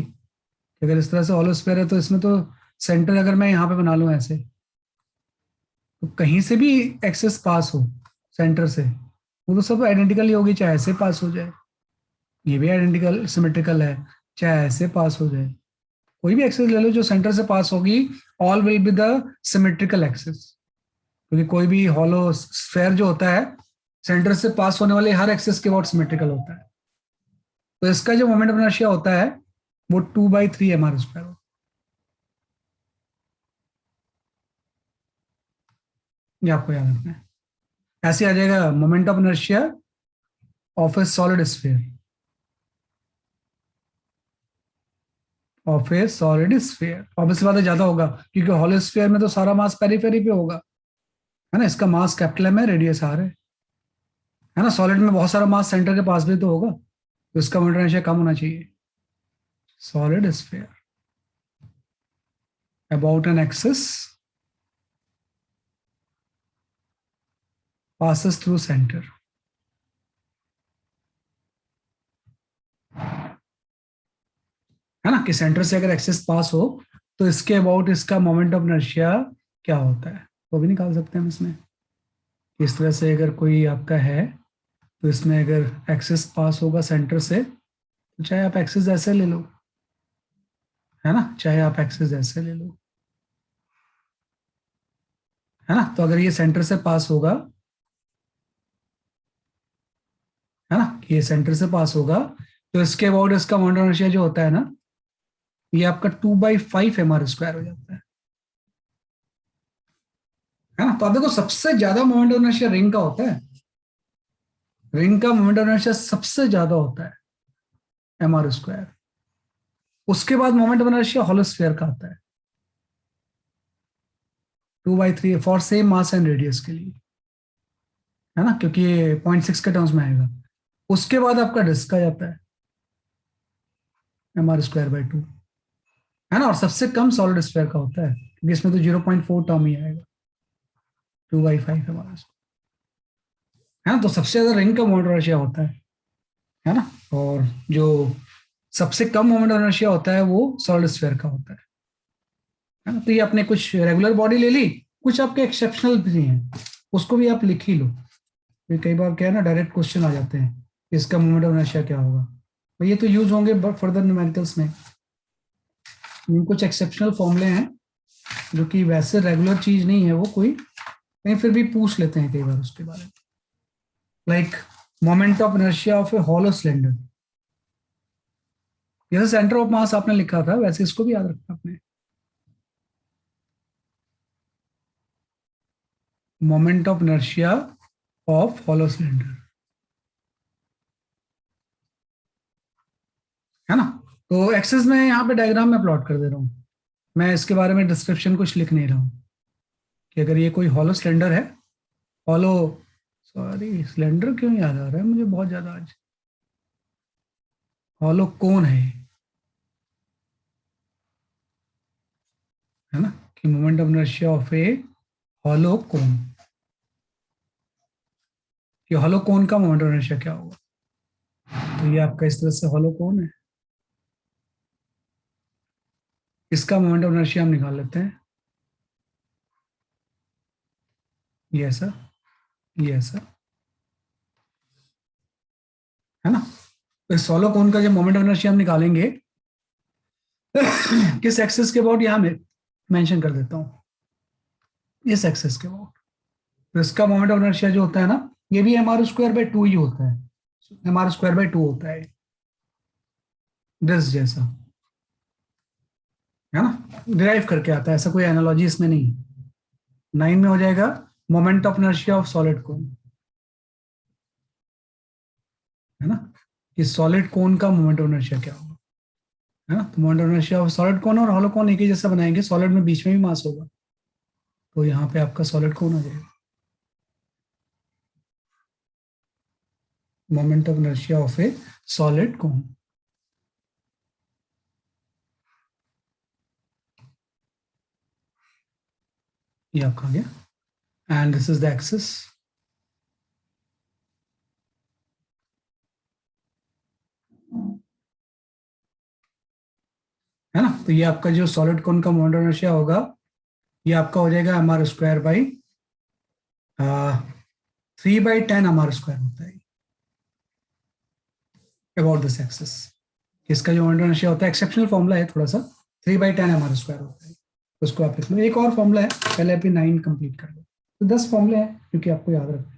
अगर इस तरह से हॉलो स्फीयर है तो इसमें तो सेंटर अगर मैं यहाँ पे बना लूँ ऐसे, तो कहीं से भी एक्सेस पास हो सेंटर से वो तो सब आइडेंटिकल ही होगी, चाहे ऐसे पास हो जाए, ये भी आइडेंटिकल सिमेट्रिकल है, चाहे ऐसे पास हो जाए, कोई भी एक्सेस ले लो जो सेंटर से पास होगी, all will be the symmetrical axes. क्योंकि कोई भी हॉलो स्फेयर जो होता है सेंटर से पास होने वाले हर एक्सेस के अबाउट सिमेट्रिकल होता है। तो इसका जो मोमेंट ऑफ इनर्शिया होता है वो 2/3 mr²। ये आपको याद रखना है। ऐसे आ जाएगा moment of inertia of A solid sphere, of A solid sphere obviously बात है ज्यादा होगा क्योंकि हॉलो स्फीयर में तो सारा मास पेरीफेरी पे होगा, है ना, इसका मास कैपिटल एम है, रेडियस आर है ना। सॉलिड में बहुत सारा मास सेंटर के पास भी तो होगा, तो इसका मोमेंट ऑफ इनर्शिया कम होना चाहिए। Solid sphere about an axis passes through center, है ना, कि सेंटर से अगर एक्सेस पास हो तो इसके अबाउट इसका मोमेंट ऑफ इनर्शिया क्या होता है वो भी निकाल सकते हैं हम इसमें। इस तरह से अगर कोई आपका है तो इसमें अगर एक्सेस पास होगा सेंटर से, तो चाहे आप एक्सेस ऐसे ले लो, है ना, चाहे आप एक्सेस ऐसे ले लो, है ना। तो अगर ये सेंटर से पास होगा, है ना, ये सेंटर से पास होगा तो इसके अबाउट इसका मोमेंट ऑफ इनर्शिया जो होता है ना, ये आपका 2/5 mr² हो जाता है ना। तो आप देखो सबसे ज्यादा मोमेंट ऑफ इनर्शिया रिंग का होता है, रिंग का मोमेंट ऑफ इनर्शिया सबसे ज्यादा होता है mr²। उसके बाद moment of inertia hollow sphere का आता है 2/3 for same mass and radius के लिए, है ना, क्योंकि ये 0.6 के टर्म्स में आएगा। उसके बाद आपका डिस्क आ जाता है mr²/2, है ना, और सबसे कम सॉलिड स्फीयर का होता है क्योंकि इसमें तो 0.4 टर्म ही आएगा, 2/5 mr², है ना। तो सबसे ज्यादा रिंग का मोमेंट ऑफ इनर्शिया होता है ना, और जो सबसे कम मोमेंट ऑफ इनर्शिया होता है वो सॉलिड स्फीयर का होता है ना। तो ये आपने कुछ रेगुलर बॉडी ले ली, कुछ आपके एक्सेप्शनल भी हैं, उसको भी आप लिख ही लो। ये कई बार क्या है ना, डायरेक्ट क्वेश्चन आ जाते हैं इसका मोमेंट ऑफ इनर्शिया क्या होगा, तो ये तो यूज होंगे फर्दर न्यूमेरिकल्स में। कुछ एक्सेप्शनल फॉर्मूले हैं जो कि वैसे रेगुलर चीज नहीं है वो कोई, लेकिन फिर भी पूछ लेते हैं कई बार उसके बारे में। Like moment of inertia of a hollow cylinder, जैसे सेंटर ऑफ मास आपने लिखा था वैसे इसको भी याद रखना आपने। Moment of inertia of hollow cylinder, है ना। तो एक्सेस में यहाँ पे डायग्राम में प्लॉट कर दे रहा हूँ, मैं इसके बारे में डिस्क्रिप्शन कुछ लिख नहीं रहा हूँ कि अगर ये कोई हॉलो सिलेंडर है, हॉलो, सॉरी सिलेंडर क्यों याद आ रहा है मुझे बहुत ज्यादा आज, हॉलो कोन है, है ना, कि moment of inertia of a hollow cone, कि हॉलो कोन का मोमेंट ऑफ इनर्शिया क्या होगा। तो ये आपका इस तरह से हॉलो कोन है, इसका मोमेंट ऑफ इनर्शिया हम निकाल लेते हैं, ये ऐसा, ये ऐसा, है ना। तो इस हॉलो कोन का जब मोमेंट ऑफ इनर्शिया हम निकालेंगे किस एक्सिस के अबाउट, यहां मैं मेंशन कर देता हूं, इस एक्सिस के अबाउट। तो इसका मोमेंट ऑफ इनर्शिया जो होता है ना, ये भी mr²/2 ही होता है, mr²/2 होता है, दिस जैसा, है ना, डिराइव करके आता है, ऐसा कोई एनालॉजी इसमें नहीं है। 9 में हो जाएगा moment of inertia of solid कोन, है ना, कि सॉलिड कोन का मोमेंट ऑफ इनर्शिया क्या होगा, है ना। तो moment of inertia of solid कोन और हॉलो कोन एक ही जैसा बनाएंगे, सॉलिड में बीच में भी मास होगा, तो यहाँ पे आपका सॉलिड कोन आ जाएगा, moment of inertia of A solid कोन। ये आपका आ गया, and this is the axis, है ना। तो ये आपका जो सॉलिड कोन का मोमेंट ऑफ इनर्शिया होगा, ये आपका हो जाएगा mr²/3/10 mr² होता है अबाउट दिस एक्सिस। इसका जो मोमेंट ऑफ इनर्शिया होता है, एक्सेप्शनल फॉर्मूला है थोड़ा सा, 3/10 mr² होता है, उसको आप लिख लो। एक और फॉर्मूला है, पहले आप 9 कंप्लीट कर लो, तो 10 फॉर्मूले हैं क्योंकि आपको याद रखना है।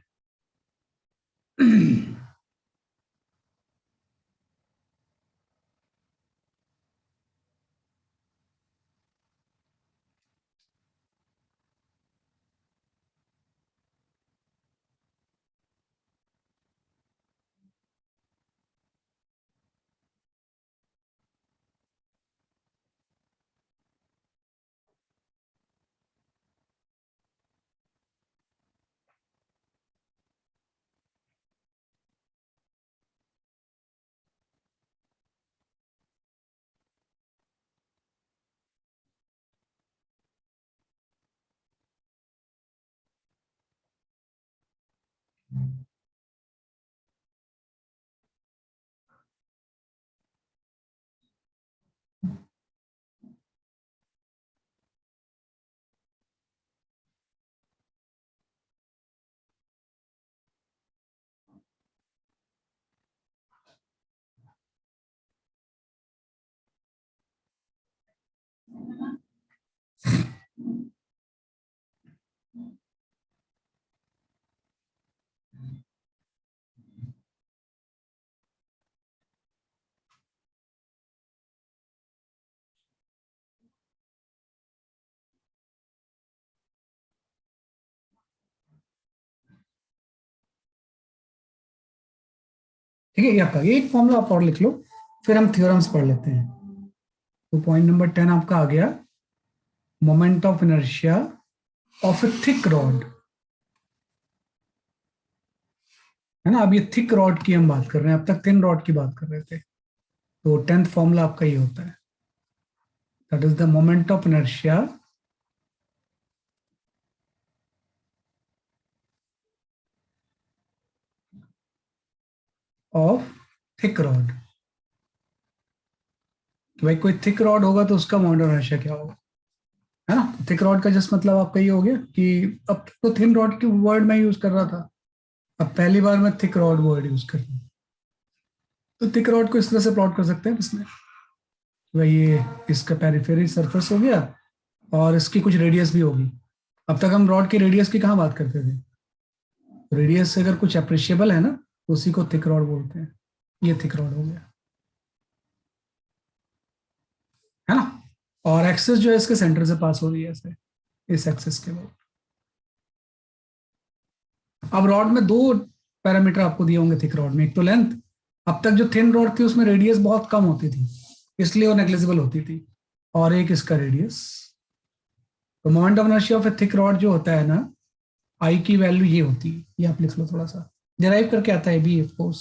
ठीक है, ये आपका एक फॉर्मूला आप और लिख लो, फिर हम थ्योरम्स पढ़ लेते हैं। तो पॉइंट नंबर 10 आपका आ गया, moment of inertia of A thick rod, है ना। अब ये थिक रॉड की हम बात कर रहे हैं, अब तक थिन रॉड की बात कर रहे थे। तो 10th फॉर्मूला आपका ये होता है, that is the moment of inertia of thick rod. भाई कोई थिक रॉड होगा तो उसका मोमेंट ऑफ इनर्शिया क्या होगा, है ना। थिक रॉड का जस्ट मतलब आपका ये हो गया कि अब तो थिन रॉड की वर्ड मैं यूज कर रहा था, अब पहली बार मैं थिक रॉड वर्ड यूज कर रहा हूँ। तो थिक रॉड को इस तरह से प्लॉट कर सकते हैं इसमें, भाई ये इसका पेरिफेरी सरफेस हो गया और इसकी कुछ रेडियस भी होगी। अब तक हम रॉड की रेडियस की कहाँ बात करते थे, रेडियस से अगर कुछ अप्रिशिएबल है ना तो उसी को थिक रॉड बोलते हैं। ये थिक रॉड हो गया, है ना। और एक्सेस जो है इसके सेंटर से पास हो रही है ऐसे, इस एक्सेस के बाद। अब रॉड में दो पैरामीटर आपको दिए होंगे थिक रॉड में, एक तो लेंथ, अब तक जो थिन रॉड थी उसमें रेडियस बहुत कम होती थी इसलिए वो नेग्लिजिबल होती थी, और एक इसका रेडियस। तो moment of inertia of A thick rod जो होता है ना, आई की वैल्यू ये होती है, ये आप लिख लो, थोड़ा सा डिराइव करके आता है भी force,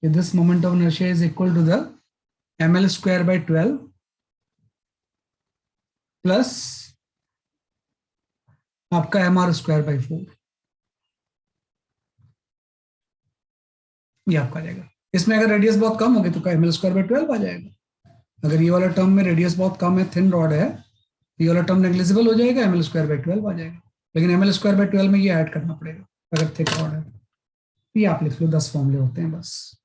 this moment of inertia is equal to the ml² by 12 plus आपका mr²/4, ये आपका आ जाएगा। इसमें अगर रेडियस बहुत कम होगी तो ml²/12 आ जाएगा। अगर ये वाला टर्म में रेडियस बहुत कम है, थिन रॉड है, ये वाला टर्म नेग्लिजिबल हो जाएगा, ml²/12 आ जाएगा। लेकिन ml²/12 में ये ऐड करना पड़ेगा अगर थिक रॉड है। ये आप लिख लो, 10 फॉर्मूले होते हैं बस।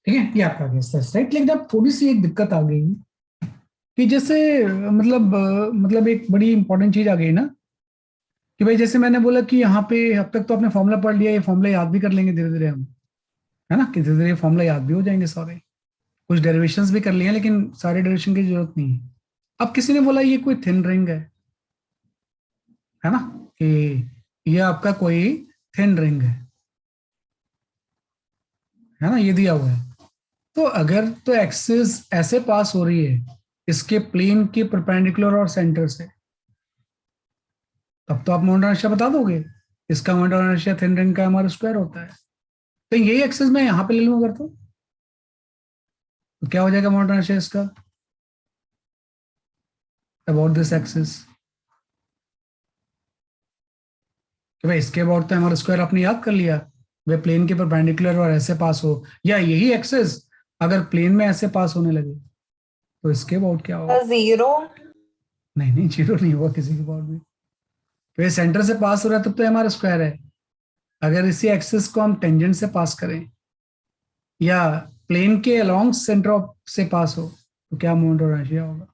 ठीक है, ये आपका केस राइट। लेकिन अब थोड़ी सी एक दिक्कत आ गई कि जैसे मतलब एक बड़ी इंपॉर्टेंट चीज आ गई ना, कि भाई जैसे मैंने बोला कि यहाँ पे अब तक तो आपने फॉर्मूला पढ़ लिया, ये फॉर्मूला याद भी कर लेंगे धीरे धीरे हम, है ना, कि धीरे धीरे फॉर्मूला याद भी हो जाएंगे सारे। कुछ डेरिवेशंस भी कर लिए हैं लेकिन सारे डेरिवेशन की जरूरत नहीं है। अब किसी ने बोला ये कोई थिन रिंग है ना, कि ये आपका कोई थिन रिंग है ना, ये दिया हुआ है। तो अगर तो एक्सिस ऐसे पास हो रही है इसके प्लेन के परपेंडिकुलर और सेंटर से, तब तो आप मोमेंट ऑफ इनर्शिया बता दोगे। इसका moment of inertia thin ring का mr² होता है। तो यही एक्सिस मैं यहाँ पे ले लूँ अगर तो क्या हो जाएगा मोमेंट ऑफ इनर्शिया इसका अबाउट दिस एक्सिस, कि भाई इसके अबाउट तो mr² आपने याद कर लिया, वे प्लेन के परपेंडिकुलर और ऐसे पास हो, या यही एक्सिस अगर प्लेन में ऐसे पास होने लगे तो इसके अबाउट क्या होगा। 0। नहीं नहीं, जीरो नहीं हुआ किसी के अबाउट भी। तो ये सेंटर से पास हो रहा है तब तो mr² है। अगर इसी एक्सिस को हम टेंजेंट से पास करें या प्लेन के अलोंग सेंटर ऑफ से पास हो तो क्या मोमेंट ऑफ इनर्शिया होगा।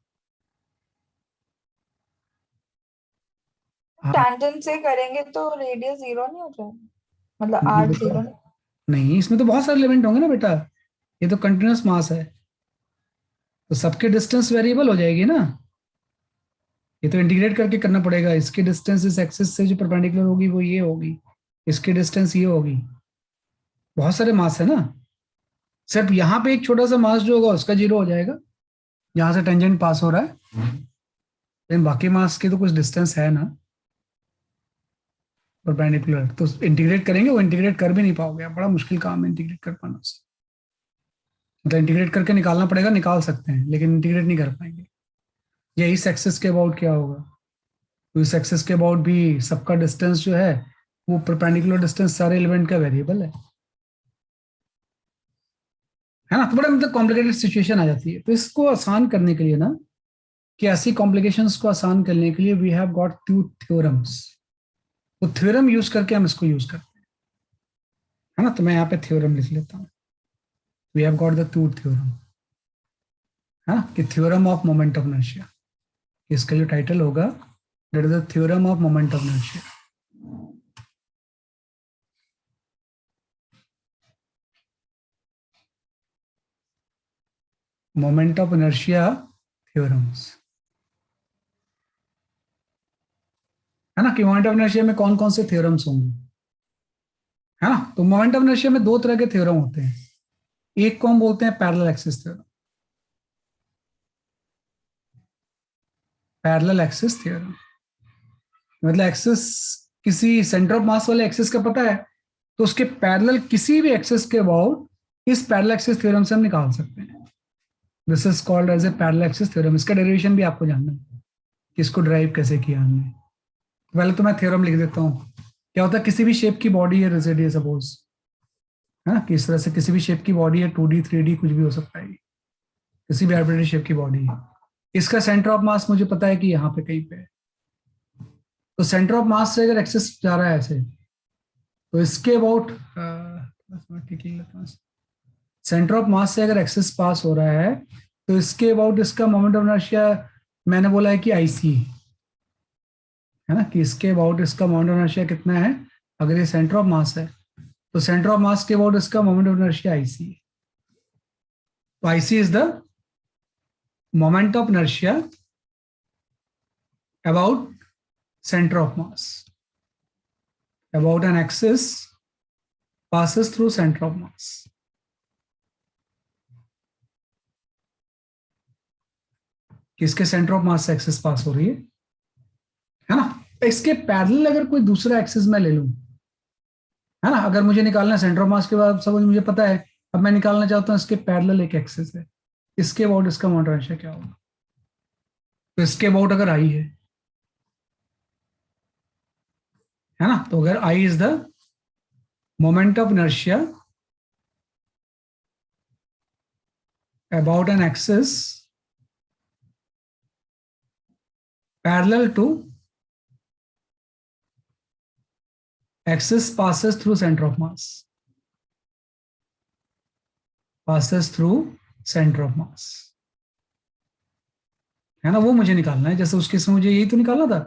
हाँ, टैंजेंट से करेंगे तो रेडियस 0 नहीं हो जाएगा, मतलब नहीं आर्क बेटा, 0 नहीं। नहीं, इसमें तो बहुत सारे एलिमेंट होंगे ना बेटा, ये तो कंटिन्यूअस मास है, तो सबके डिस्टेंस वेरिएबल हो जाएगी ना। ये तो इंटीग्रेट करके करना पड़ेगा। इसकी डिस्टेंस इस एक्सिस से जो परपेंडिकुलर होगी वो ये होगी, इसकी डिस्टेंस ये होगी, बहुत सारे मास है ना। सिर्फ यहाँ पे एक छोटा सा मास जो होगा उसका जीरो हो जाएगा, जहां से टेंजेंट पास हो रहा है, लेकिन बाकी मास की तो कुछ डिस्टेंस है ना परपेंडिकुलर। तो इंटीग्रेट करेंगे, वो इंटीग्रेट कर भी नहीं पाओगे, बड़ा मुश्किल काम है इंटीग्रेट कर पाना से। मतलब इंटीग्रेट करके निकालना पड़ेगा, निकाल सकते हैं लेकिन इंटीग्रेट नहीं कर पाएंगे। या इस एक्सिस के अबाउट क्या होगा, तो इस एक्सिस के अबाउट भी सबका डिस्टेंस जो है वो परपेंडिकुलर डिस्टेंस सारे एलिमेंट का वेरिएबल है ना। तो बड़ा मतलब कॉम्प्लिकेटेड सिचुएशन आ जाती है। तो इसको आसान करने के लिए ना, कि ऐसी कॉम्प्लिकेशंस को आसान करने के लिए we have got two theorems. वो थ्योरम यूज करके हम इसको यूज करते हैं, है ना। तो मैं यहाँ पे थ्योरम लिख लेता हूँ। We have got the two theorem, है ना, कि theorem of moment of inertia. इसका जो टाइटल होगा that is the theorem of moment of inertia. Moment of inertia theorems, है ना, कि मोमेंट ऑफ इनर्शिया में कौन कौन से थ्योरम्स होंगे, है ना। तो मोमेंट ऑफ इनर्शिया में दो तरह के थ्योरम होते हैं, एक को हम बोलते हैं parallel axis theorem, parallel axis theorem मतलब एक्सिस, किसी सेंटर ऑफ मास वाले एक्सिस का पता है तो उसके पैरेलल किसी भी एक्सिस के अबाउट इस पैरेलल एक्सिस थ्योरम से हम निकाल सकते हैं। This is called as a parallel axis theorem. इसका डेरिवेशन भी आपको जानना है कि इसको ड्राइव कैसे किया हमने। पहले तो मैं थ्योरम लिख देता हूँ। क्या होता है, किसी भी शेप की बॉडी है, रिजिड है सपोज, है ना, कि इस तरह से किसी भी शेप की बॉडी है, 2D 3D कुछ भी हो सकता है, किसी भी आर्बिट्रेरी शेप की बॉडी है। इसका सेंटर ऑफ मास मुझे पता है कि यहाँ पे कहीं पे है। तो सेंटर ऑफ मास से अगर एक्सेस जा रहा है ऐसे, तो इसके अबाउट सेंटर ऑफ मास से अगर एक्सेस पास हो रहा है तो इसके अबाउट इसका मोमेंट ऑफ इनर्शिया मैंने बोला है कि आईसी है ना, कि इसके अबाउट इसका मोमेंट ऑफ इनर्शिया कितना है। अगर ये सेंटर ऑफ मास है तो सेंटर ऑफ मास के अबाउट इसका मोमेंट ऑफ इनर्शिया आईसी है। तो IC is the moment of inertia about center of mass about an axis passes through center of mass। किसके सेंटर ऑफ मास से एक्सिस पास हो रही है ना। इसके पैरेलल अगर कोई दूसरा एक्सिस मैं ले लूं, है ना, अगर मुझे निकालना सेंटर ऑफ मास के बाद सब मुझे पता है, अब मैं निकालना चाहता हूं इसके पैरेलल एक एक्सिस है, इसके अबाउट इसका मोमेंट ऑफ इनर्शिया क्या होगा। तो इसके अबाउट अगर आई है ना, तो अगर I is the moment of inertia about an axis parallel to axis passes through center of mass, passes through center of mass, है ना, वो मुझे निकालना है। जैसे उस केस में मुझे यही तो निकालना था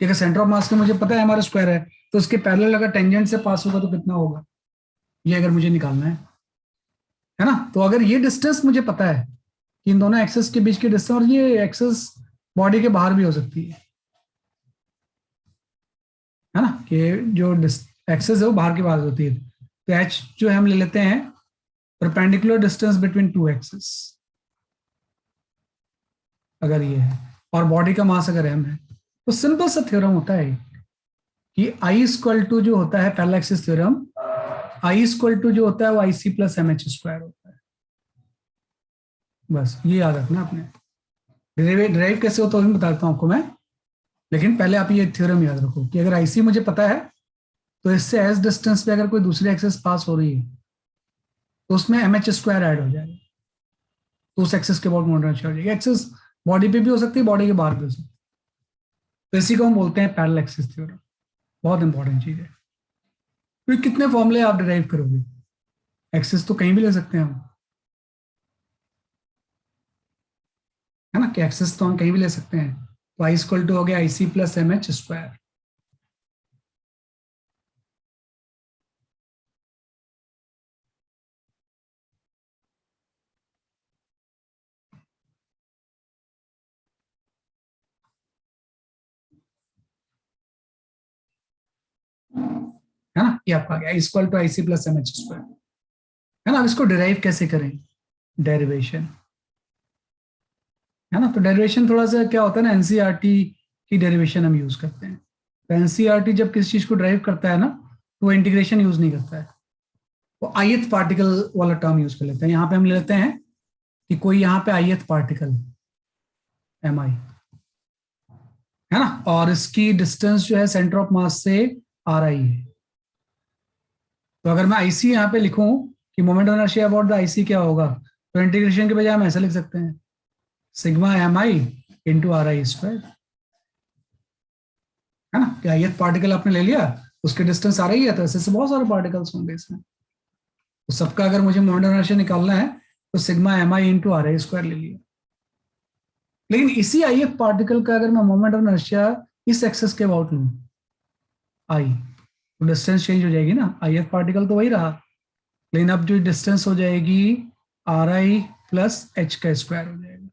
कि अगर सेंटर ऑफ मास का मुझे पता है हमारा स्क्वायर है, तो उसके पैरेलल अगर टेंजेंट से पास होगा तो कितना होगा, ये अगर मुझे निकालना है ना। तो अगर ये डिस्टेंस मुझे पता है कि इन दोनों एक्सेस के बीच की डिस्टेंस, और ये एक्सेस बॉडी के बाहर भी हो सकती है ना, कि जो एक्सेस है वो बाहर की बात होती है। तो एच जो हम ले लेते हैं perpendicular distance between two axes, अगर ये है, और बॉडी का मास अगर m है, तो सिंपल सा थ्योरम होता है कि आई इक्वल टू जो होता है parallel axis theorem, I equal to जो होता है वो I C plus M H square होता है। बस ये याद रखना आपने। ड्राइव कैसे होता है वो बताता हूँ आपको मैं, लेकिन पहले आप ये थ्योरम याद रखो कि अगर आईसी मुझे पता है तो इससे एस डिस्टेंस पे अगर कोई दूसरी एक्सेस पास हो रही है तो उसमें एम एच स्क्वायर ऐड हो जाएगा, तो उस एक्सेस के अबाउट मोमेंट ऑफ इनर्शिया हो जाएगी। एक्सेस बॉडी पे भी हो सकती है, बॉडी के बाहर भी हो सकती है। तो इसी को हम बोलते हैं पैरेलल एक्सिस थ्योरम। बहुत इंपॉर्टेंट चीज है, क्योंकि कितने फॉर्मूले आप डिराइव करोगे, एक्सेस तो कहीं भी ले सकते हैं हम, है ना, कि एक्सेस तो हम कहीं भी ले सकते हैं। तो आई इक्वल टू हो गया I C plus M H square. है ना, ये आपका आ गया equal to I C plus M H square, है ना। अब इसको डिराइव कैसे करें, डेरिवेशन, है ना। तो डेरिवेशन थोड़ा सा क्या होता है ना, एनसीईआरटी की डेरिवेशन हम यूज करते हैं। तो एनसीईआरटी जब किसी चीज को ड्राइव करता है ना, तो वो इंटीग्रेशन यूज नहीं करता है, वो ith पार्टिकल वाला टर्म यूज कर लेते हैं। यहाँ पे हम ले लेते हैं कि कोई यहाँ पे ith पार्टिकल एम आई, है ना, और इसकी डिस्टेंस जो है सेंटर ऑफ मास से आर आई है। तो अगर मैं आईसी यहाँ पे लिखूं कि moment of inertia about the IC क्या होगा, तो इंटीग्रेशन के बजाय हम ऐसा लिख सकते हैं sigma M I into are I square, है ना। क्या ith पार्टिकल आपने ले लिया, उसके डिस्टेंस आ रही है, तो ऐसे बहुत सारे पार्टिकल्स होंगे इसमें, तो सबका अगर मुझे मोमेंट ऑफ इनर्शिया निकालना है तो sigma M I into are I square ले लिया। लेकिन इसी आई एफ पार्टिकल का अगर मैं मोमेंट ऑफ इनर्शिया इस एक्सेस के अबाउट लूं आई, तो डिस्टेंस चेंज हो जाएगी ना, आई एफ पार्टिकल तो वही रहा, लेकिन अब जो डिस्टेंस हो जाएगी आर आई प्लस एच का स्क्वायर हो जाएगा,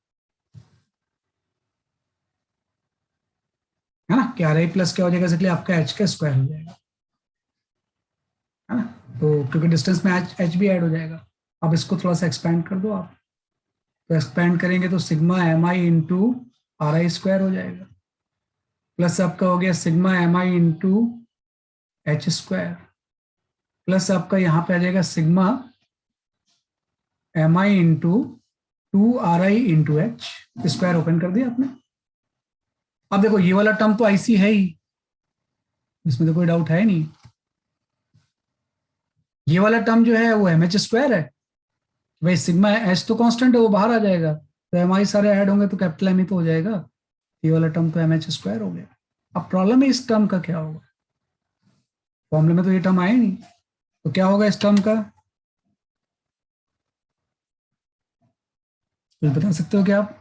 है ना, कि आर आई प्लस क्या हो जाएगा, इसलिए आपका एच का स्क्वायर हो जाएगा, है ना। तो क्योंकि डिस्टेंस में एच भी ऐड हो जाएगा। अब इसको थोड़ा सा एक्सपेंड कर दो आप, तो एक्सपेंड करेंगे तो sigma M I into are I square हो जाएगा, प्लस आपका हो गया सिग्मा एम आई इंटू एच स्क्वायर, प्लस आपका यहाँ पे आ जाएगा सिग्मा एम आई into 2 RI into H, square open कर दिया आपने। अब देखो ये वाला टर्म तो आईसी है ही, इसमें तो कोई डाउट है नहीं। ये वाला टर्म जो है वो एम एच स्क्वायर है, भाई सिग्मा एच तो कांस्टेंट है, वो बाहर आ जाएगा, तो एम आई सारे ऐड होंगे तो कैपिटल एम ही तो हो जाएगा, ये वाला टर्म तो एम एच स्क्वायर हो गया। अब प्रॉब्लम है इस टर्म का क्या होगा, फॉर्मूले में तो ये टर्म आया नहीं, तो क्या होगा इस टर्म का, कुछ बता सकते हो क्या आप?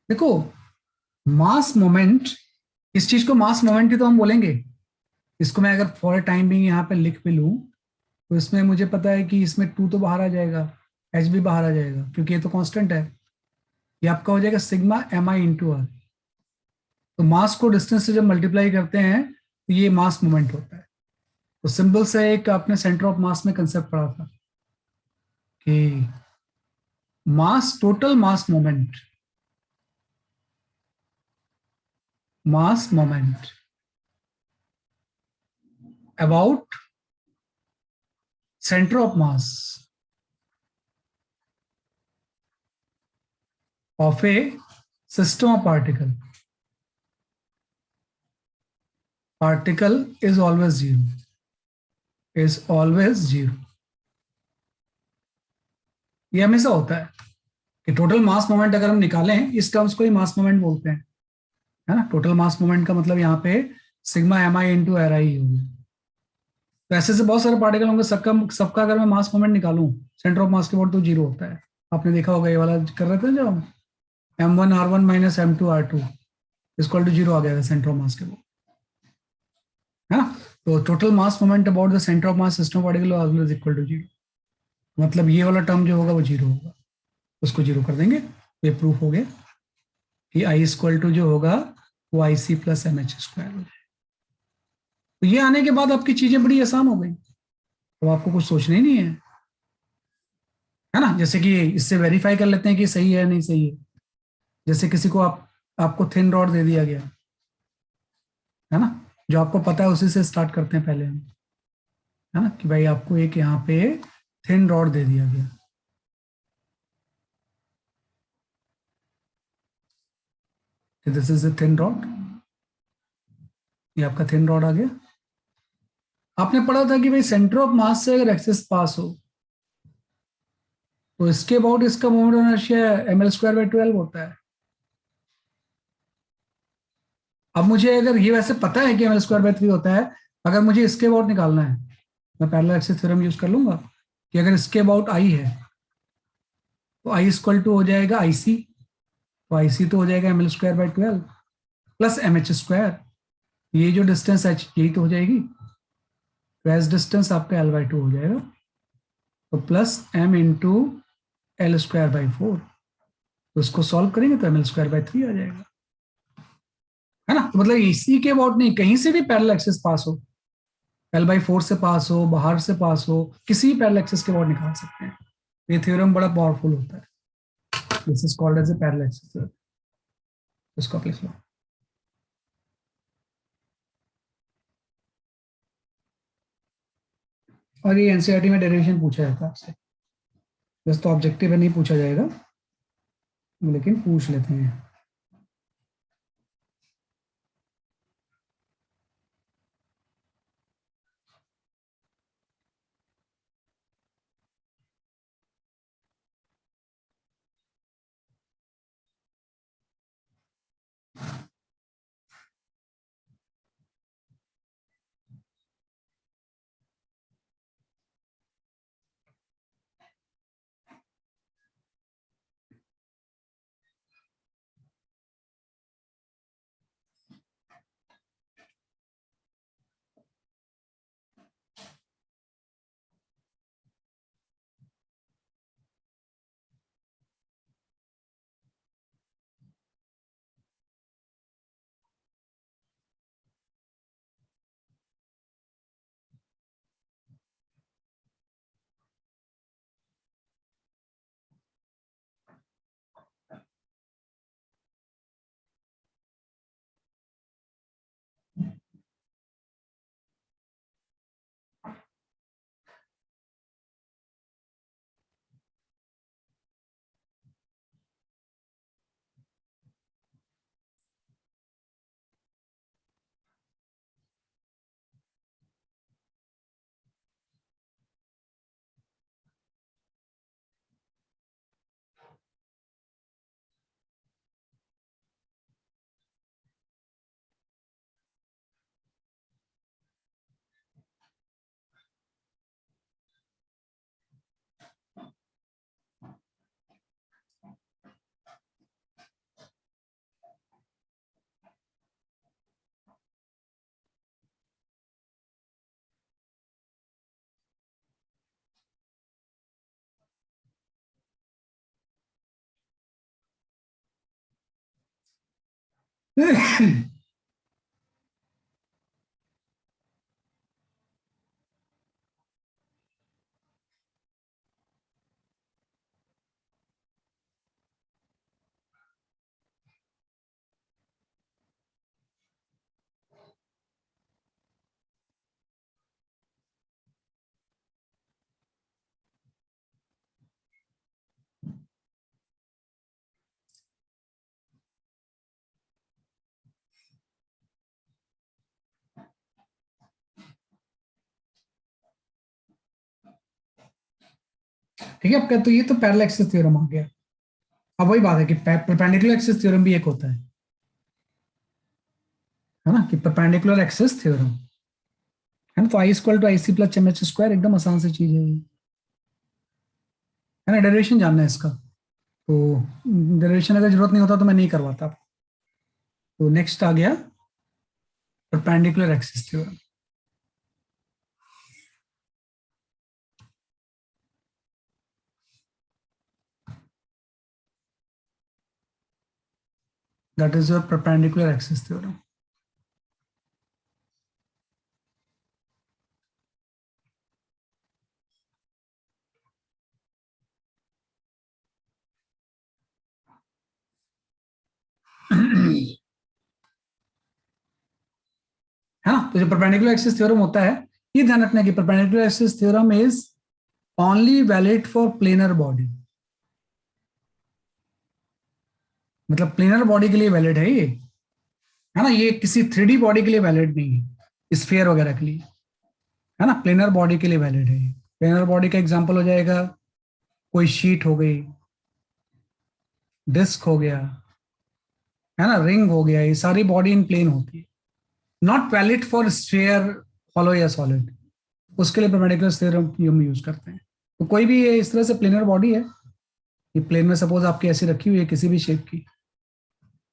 देखो मास मोमेंट, इस चीज को मास मोमेंट ही तो हम बोलेंगे। इसको मैं अगर फॉर टाइम भी यहाँ पे लिख भी लूँ, तो इसमें मुझे पता है कि इसमें 2 तो बाहर आ जाएगा, एच भी बाहर आ जाएगा, क्योंकि ये तो कांस्टेंट है। ये आपका हो जाएगा सिग्मा एम आई इंटू आर। तो मास को डिस्टेंस से जब मल्टीप्लाई करते हैं तो ये मास मोमेंट होता है। तो सिंपल से एक आपने सेंटर ऑफ मास में कंसेप्ट पढ़ा था कि mass, total mass moment, mass moment about centre of mass of a system of particle, particle is always zero, is always zero. ये हमेशा होता है कि टोटल मास मोमेंट अगर हम निकालें, इस टर्म्स को ही मास मोमेंट बोलते हैं, है ना। टोटल मास मोमेंट का मतलब यहाँ पे सिग्मा एम आई इंटू एर आई होगी। तो ऐसे से बहुत सारे पार्टिकल होंगे, सबका सबका अगर मैं मास मोमेंट निकालूं सेंटर ऑफ मास के बोर्ड, तो जीरो होता है। आपने देखा होगा ये वाला कर रहे थे जब हम M1 R1 minus M2 R2 equal to zero आ गया था सेंटर ऑफ मास के बोर्ड, है ना। तो total mass moment about the centre of mass system particle always equal to zero, मतलब ये वाला टर्म जो होगा वो जीरो होगा, उसको जीरो कर देंगे, ये प्रूफ हो गया कि आई इक्वल टू जो होगा वो I C plus M H square हो जाएगा। तो ये आने के बाद आपकी चीजें बड़ी आसान हो गई, तो आपको कुछ सोचना ही नहीं है ना। जैसे कि इससे वेरीफाई कर लेते हैं कि सही है नहीं सही है। जैसे किसी को आपको थिन रॉड दे दिया गया, है ना, जो आपको पता है उसी से स्टार्ट करते हैं पहले हम, है ना, कि भाई आपको एक यहाँ पे थिन रॉड दे दिया गया, this is a thin rod, ये आपका थिन रॉड आ गया। आपने पढ़ा था कि भाई सेंटर ऑफ मास से अगर एक्सेस पास हो तो इसके अबाउट इसका मोमेंट ऑफ इनर्शिया ml²/12 होता है। अब मुझे अगर ये वैसे पता है कि ml²/3 होता है, अगर मुझे इसके अबाउट निकालना है, मैं पैरेलल एक्सिस थ्योरम यूज कर लूंगा कि अगर इसके अबाउट आई है तो आई इक्वल टू हो जाएगा आई सी, तो आई सी तो हो जाएगा ml²/12 plus M H square, ये जो डिस्टेंस है यही तो हो जाएगी, तो एज डिस्टेंस आपका L/2 हो जाएगा, तो प्लस एम इंटू L²/4, तो इसको सॉल्व करेंगे तो ml²/3 आ जाएगा, है ना। तो मतलब इसी के अबाउट नहीं, कहीं से भी पैरेलल एक्सिस पास हो, L/4 से पास हो, बाहर से पास हो, किसी भी पैरेलल एक्सिस के अबाउट निकाल सकते हैं। ये थ्योरम बड़ा पावरफुल होता है, this is called as a parallel axis theorem, इसको आप लिख लो। और ये एनसीईआरटी में डेरिवेशन पूछा जाता है आपसे, बस तो ऑब्जेक्टिव में नहीं पूछा जाएगा, लेकिन पूछ लेते हैं। ठीक है आपका, तो ये तो पैरेलल एक्सिस थ्योरम आ गया। अब वही बात है कि परपेंडिकुलर एक्सिस थ्योरम भी एक होता है ना, कि परपेंडिकुलर एक्सिस थ्योरम है ना। तो I equal to I C plus M H square, एकदम आसान सी चीज है ये, है ना। डेरिवेशन जानना है इसका, तो डेरिवेशन अगर जरूरत नहीं होता तो मैं नहीं करवाता। तो नेक्स्ट आ गया perpendicular axis theorem. That is your perpendicular axis theorem. है ना। तो जो परपेंडिकुलर एक्सिस थ्योरम होता है, ये ध्यान रखना कि perpendicular axis theorem is only valid for planar body. मतलब प्लेनर बॉडी के लिए वैलिड है ये, है ना। ये किसी 3D बॉडी के लिए वैलिड नहीं है, स्फीयर वगैरह के लिए, है ना। प्लेनर बॉडी के लिए वैलिड है। प्लेनर बॉडी का एग्जांपल हो जाएगा कोई शीट हो गई, डिस्क हो गया, है ना, रिंग हो गया, ये सारी बॉडी इन प्लेन होती है। Not valid for sphere, hollow या सॉलिड, उसके लिए परपेंडिकुलर थ्योरम हम यूज करते हैं। तो कोई भी ये इस तरह से प्लेनर बॉडी है, ये प्लेन में सपोज आपकी ऐसी रखी हुई है किसी भी शेप की,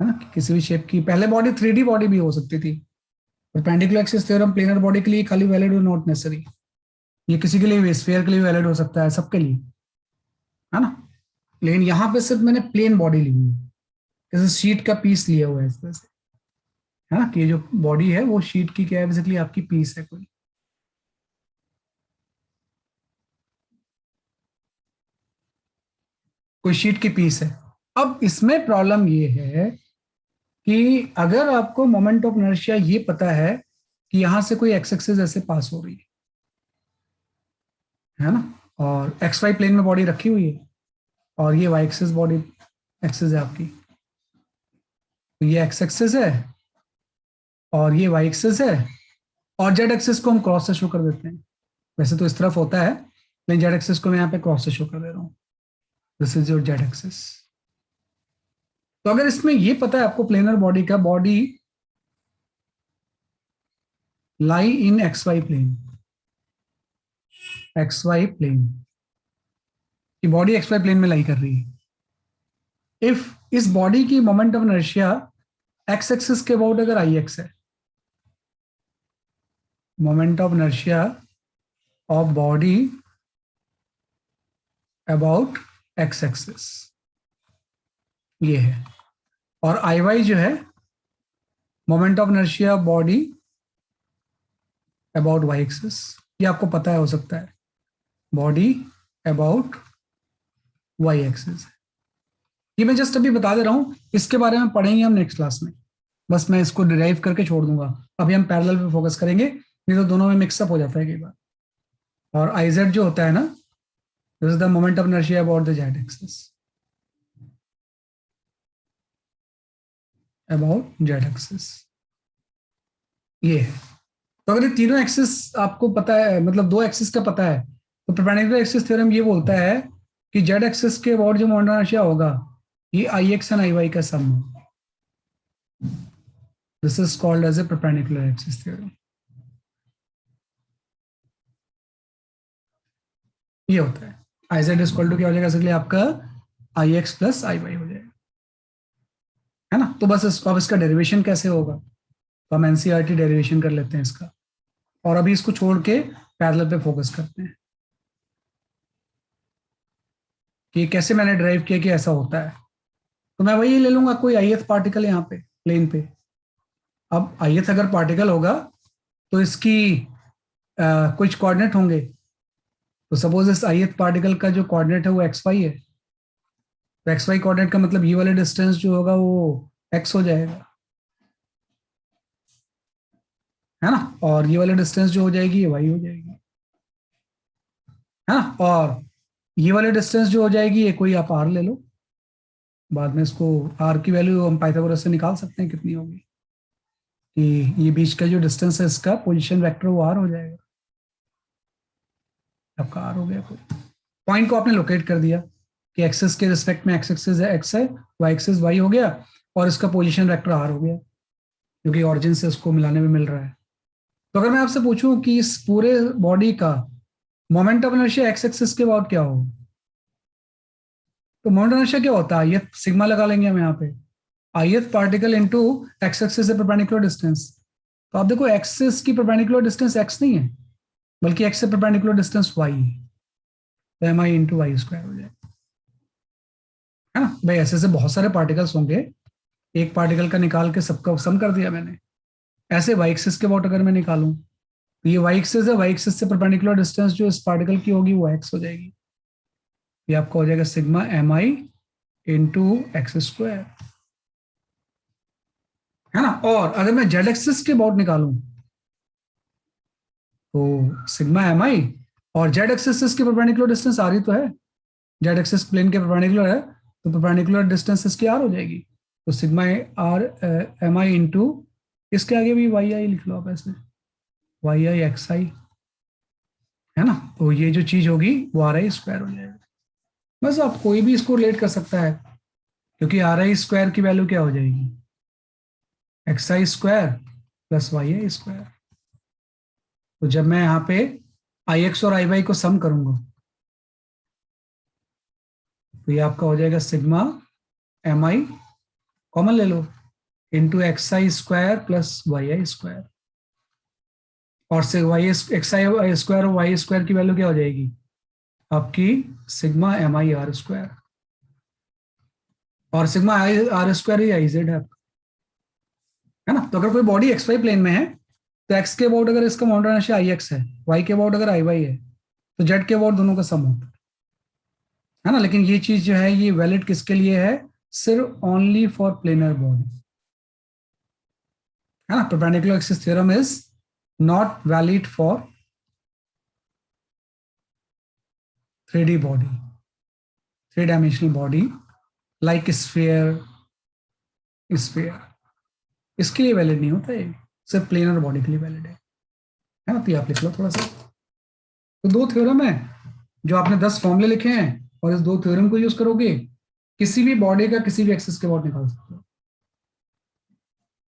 है ना, किसी भी शेप की। पहले बॉडी 3D बॉडी भी हो सकती थी। Perpendicular axis theorem planar body के लिए खाली वैलिड हो, नॉट नेसेसरी। ये किसी के लिए भी, स्फीयर के लिए वैलिड हो सकता है, सबके लिए, है ना। लेकिन यहाँ पे सिर्फ मैंने प्लेन बॉडी ली हुई है, जैसे शीट का पीस लिया हुआ है इस तरह से, है ना, कि ये जो बॉडी है वो शीट की क्या है, बेसिकली आपकी पीस है कोई। कोई शीट की पीस है। अब इसमें प्रॉब्लम ये है कि अगर आपको मोमेंट ऑफ इनर्शिया ये पता है कि यहां से कोई एक्स एक्सिस ऐसे पास हो रही है ना, और एक्स वाई प्लेन में बॉडी रखी हुई है, और ये वाई एक्सिस बॉडी एक्सिस है आपकी, तो ये एक्स एक्सिस है और ये वाई एक्सिस है, और जेड एक्सिस को हम क्रॉस से शो कर देते हैं। वैसे तो इस तरफ होता है, लेकिन जेड एक्सिस को मैं यहाँ पे क्रॉस से शो कर दे रहा हूँ। This is your Z axis. तो अगर इसमें ये पता है आपको प्लेनर बॉडी का, body lie in X Y plane, X Y plane की बॉडी एक्स वाई प्लेन में लाई कर रही है। इफ इस बॉडी की moment of inertia X axis के अबाउट अगर आई एक्स है, moment of inertia of body about X axis ये है, और आई वाई जो है moment of inertia body about Y axis, ये आपको पता है, हो सकता है बॉडी अबाउट वाई एक्सिस। ये मैं जस्ट अभी बता दे रहा हूं, इसके बारे में पढ़ेंगे हम नेक्स्ट क्लास में। बस मैं इसको डिराइव करके छोड़ दूंगा, अभी हम पैरेलल पे फोकस करेंगे, नहीं तो दोनों में मिक्सअप हो जाता है कई बार। और आईजेड जो होता है ना, this is the moment of inertia about the Z axis, about Z axis ये है। तो अगर ये तीनों एक्सिस आपको पता है, मतलब दो एक्सिस का पता है, तो परपेंडिकुलर एक्सिस थ्योरम ये बोलता है कि जेड एक्सिस के अबाउट जो मोमेंट ऑफ इनर्शिया होगा, ये I X and I Y का सम है। This is called as a perpendicular axis theorem. ये होता है आई जेड इक्वल टू क्या हो जाएगा, इसके लिए आपका आई एक्स प्लस आई वाई हो जाएगा, है ना। तो बस इसको, अब इसका डेरिवेशन कैसे होगा, तो हम एनसीईआरटी डेरिवेशन कर लेते हैं इसका, और अभी इसको छोड़ के पैरेलल पे फोकस करते हैं कि कैसे मैंने ड्राइव किया कि ऐसा होता है। तो मैं वही ले लूंगा, कोई आईएथ पार्टिकल यहाँ पे प्लेन पे। अब ith अगर पार्टिकल होगा तो इसकी कुछ कोऑर्डिनेट होंगे। तो सपोज इस ith पार्टिकल का जो कोऑर्डिनेट है वो एक्स वाई है, तो एक्स वाई कोऑर्डिनेट का मतलब ये वाला डिस्टेंस जो होगा वो एक्स हो जाएगा, है ना, और ये वाला डिस्टेंस जो हो जाएगी ये वाई हो जाएगी, है ना। और ये वाले डिस्टेंस जो हो जाएगी ये कोई आप आर ले लो, बाद में इसको आर की वैल्यू हम पाइथागोरस से निकाल सकते हैं कितनी होगी, कि ये बीच का जो डिस्टेंस है इसका पोजीशन वेक्टर वो आर हो जाएगा, आपका आर हो गया। कोई पॉइंट को आपने लोकेट कर दिया कि एक्सेस के रिस्पेक्ट में एक्स एक्सिस है एक्स है, वाई एक्सिस वाई हो गया, और इसका पोजीशन वेक्टर आर हो गया, क्योंकि ऑरिजिन से इसको मिलाने में मिल रहा है। तो अगर मैं आपसे पूछूं कि इस पूरे बॉडी का moment of inertia X axis के बाद क्या हो, तो मोमेंट ऑफ इनर्शिया क्या होता है, ये सिग्मा लगा लेंगे हम यहाँ पे, ith particle into x axis से परपेंडिकुलर डिस्टेंस। तो आप देखो एक्सिस की परपेंडिकुलर डिस्टेंस एक्स नहीं है, बल्कि एक्स से परपेंडिकुलर डिस्टेंस वाई है, तो एम आई इंटू वाई स्क्वायर हो जाएगा, है ना भाई। ऐसे से बहुत सारे पार्टिकल्स होंगे, एक पार्टिकल का निकाल के सबका सम कर दिया मैंने। ऐसे वाई एक्सिस के अबाउट अगर मैं निकालूं तो ये वाई एक्सिस है, वाई एक्सिस से परपेंडिकुलर डिस्टेंस जो इस पार्टिकल की होगी वो एक्स हो जाएगी, ये आपका हो जाएगा सिग्मा एम आई इंटू एक्स स्क्वायर, है ना। और अगर मैं जेड एक्सिस के अबाउट निकालूं तो सिग्मा एम आई, और जेड एक्सिस इसके परपेंडिकुलर डिस्टेंस आर ही तो है, जेड एक्सिस प्लेन के परपेंडिकुलर है, तो परपेंडिकुलर डिस्टेंस इसकी आर हो जाएगी, तो सिग्मा आर एम आई इंटू इसके आगे भी वाई आई लिख लो आप ऐसे, वाई आई एक्स आई, है ना। तो ये जो चीज होगी वो आर आई स्क्वायर हो जाएगा। बस आप कोई भी इसको रिलेट कर सकता है, क्योंकि आर आई स्क्वायर की वैल्यू क्या हो जाएगी, x I square plus Y I square. तो जब मैं यहाँ पे आई एक्स और आई वाई को सम करूंगा तो ये आपका हो जाएगा सिग्मा एम आई, कॉमन ले लो, into X I square plus Y I square, और से वाई एक्स आई स्क्वायर और वाई स्क्वायर की वैल्यू क्या हो जाएगी आपकी sigma M I R square, और सिग्मा आई आर स्क्वायर ही आई जेड है ना। तो अगर कोई बॉडी एक्स वाई प्लेन में है तो एक्स के अबाउट अगर इसका moment of inertia I X है, वाई के अबाउट अगर आई वाई है, तो जेड के अबाउट दोनों का सम होता है ना। लेकिन ये चीज जो है ये वैलिड किसके लिए है, सिर्फ ओनली फॉर प्लेनर बॉडी, है ना। Perpendicular axis theorem is not valid for 3D body, 3 dimensional body like sphere इसके लिए वैलिड नहीं होता है, सिर्फ प्लेनर बॉडी के लिए वैलिड है ना। तो ये आप लिख लो थोड़ा सा। तो दो थ्योरम है जो आपने 10 फॉर्मूले लिखे हैं, और इस दो थ्योरम को यूज करोगे किसी भी बॉडी का किसी भी एक्सिस के अबाउट निकाल सकते हो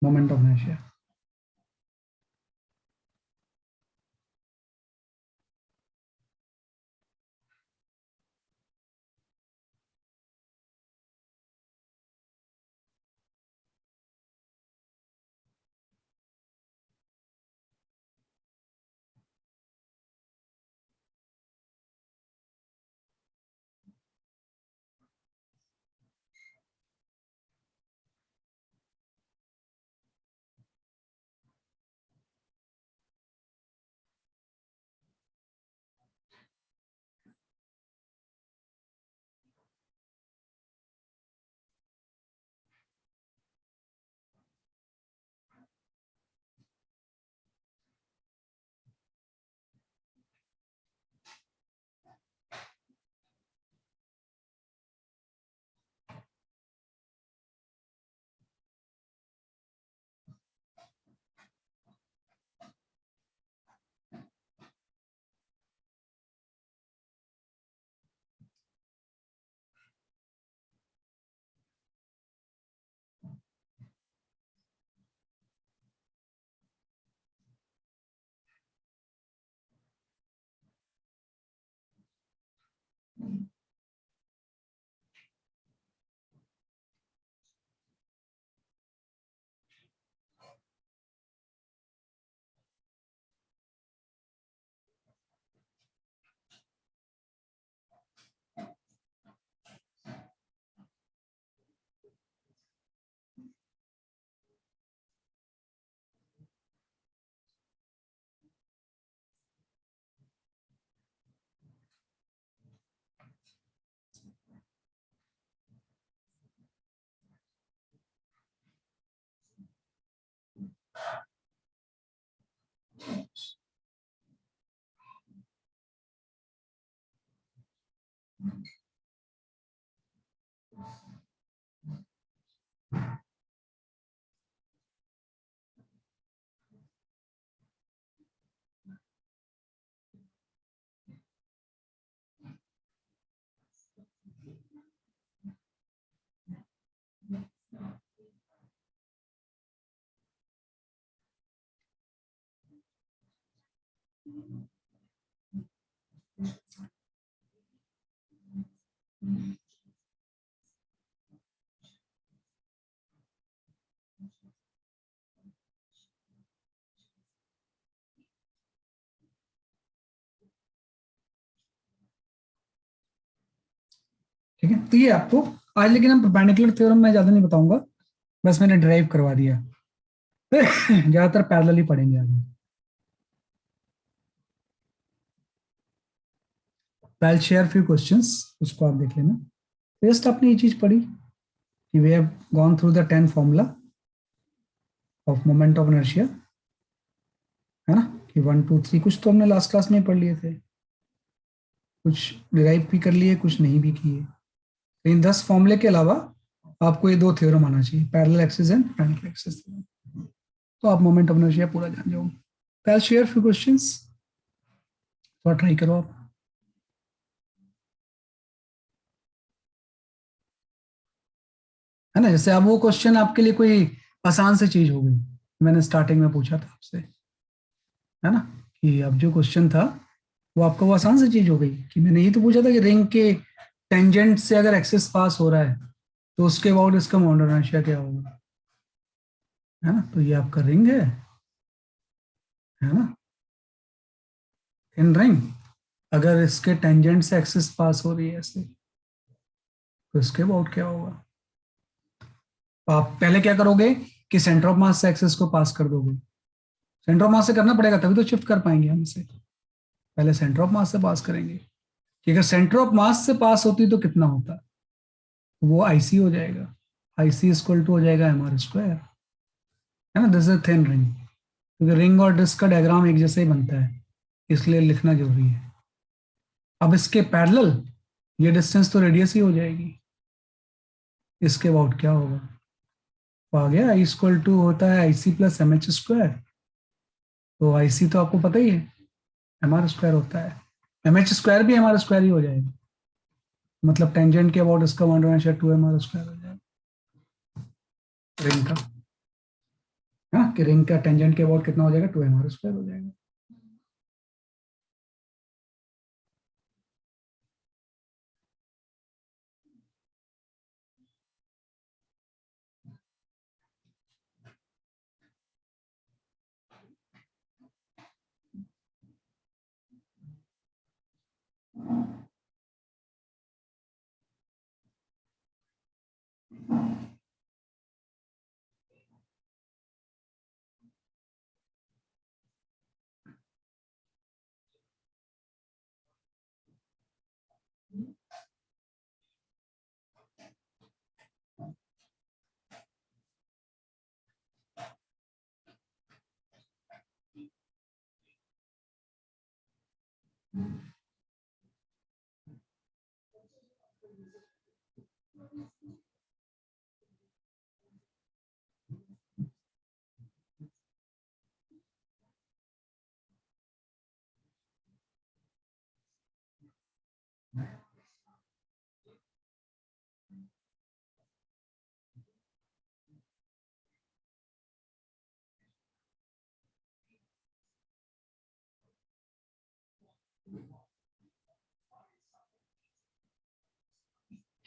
मोमेंट ऑफ इनर्शिया। ठीक है, तो ये आपको आज, लेकिन हम परपेंडिकुलर थ्योरम में ज्यादा नहीं बताऊंगा, बस मैंने ड्राइव करवा दिया। ज्यादातर पैरेलल ही पढ़ेंगे आज। I will share few questions, उसको आप देख लेना। जस्ट आपने ये चीज पढ़ी कि we have gone through the 10 formula of moment of inertia, है ना, कि 1 2 3 कुछ तो हमने लास्ट क्लास में पढ़ लिए थे, कुछ डिराइव भी कर लिए, कुछ नहीं भी किए। इन 10 फॉर्मूले के अलावा आपको ये दो थ्योरम आना चाहिए, पैरेलल एक्सिस एंड पेरालेल एक्सिस, तो आप मोमेंट ऑफ इनर्शिया पूरा जान जाओगे। आई शेयर फ्यू क्वेश्चंस, थोड़ा ट्राई करो आप, है ना। जैसे अब वो क्वेश्चन आपके लिए कोई आसान सी चीज हो गई, मैंने स्टार्टिंग में पूछा था आपसे, है ना, कि अब जो क्वेश्चन था वो आपका वो आसान सी चीज हो गई, कि मैंने ये तो पूछा था कि रिंग के टेंजेंट से अगर एक्सिस पास हो रहा है तो उसके अबाउट इसका मोमेंट ऑफ इनर्शिया क्या होगा, है ना। तो ये आपका रिंग है ना, इन रिंग अगर इसके टेंजेंट से एक्सिस पास हो रही है ऐसे, तो इसके अबाउट क्या होगा। तो आप पहले क्या करोगे कि सेंटर ऑफ मास से एक्सिस को पास कर दोगे, सेंटर ऑफ मास से करना पड़ेगा तभी तो शिफ्ट कर पाएंगे हम इसे, पहले सेंटर ऑफ मास से पास करेंगे, कि अगर सेंटर ऑफ मास से पास होती तो कितना होता, वो आईसी हो जाएगा, आईसी इक्वल टू हो जाएगा एम आर स्क्वायर, है ना। दिस इज थिन रिंग, क्योंकि रिंग और डिस्क का डायग्राम एक जैसे ही बनता है, इसलिए लिखना जरूरी है। अब इसके पैरेलल ये डिस्टेंस तो रेडियस ही हो जाएगी, इसके अबाउट क्या होगा, तो आ गया आई इक्वल टू होता है I C plus M H square, तो आई सी तो आपको पता ही है एम आर स्क्वायर होता है, एम एच स्क्वायर भी एम आर स्क्वायर ही हो जाएगा, मतलब टेंजेंट के अबाउट इसका one two M are square हो जाएगा रिंग का, हाँ, कि रिंग का टेंजेंट के अबाउट कितना हो जाएगा, टू एम आर स्क्वायर हो जाएगा।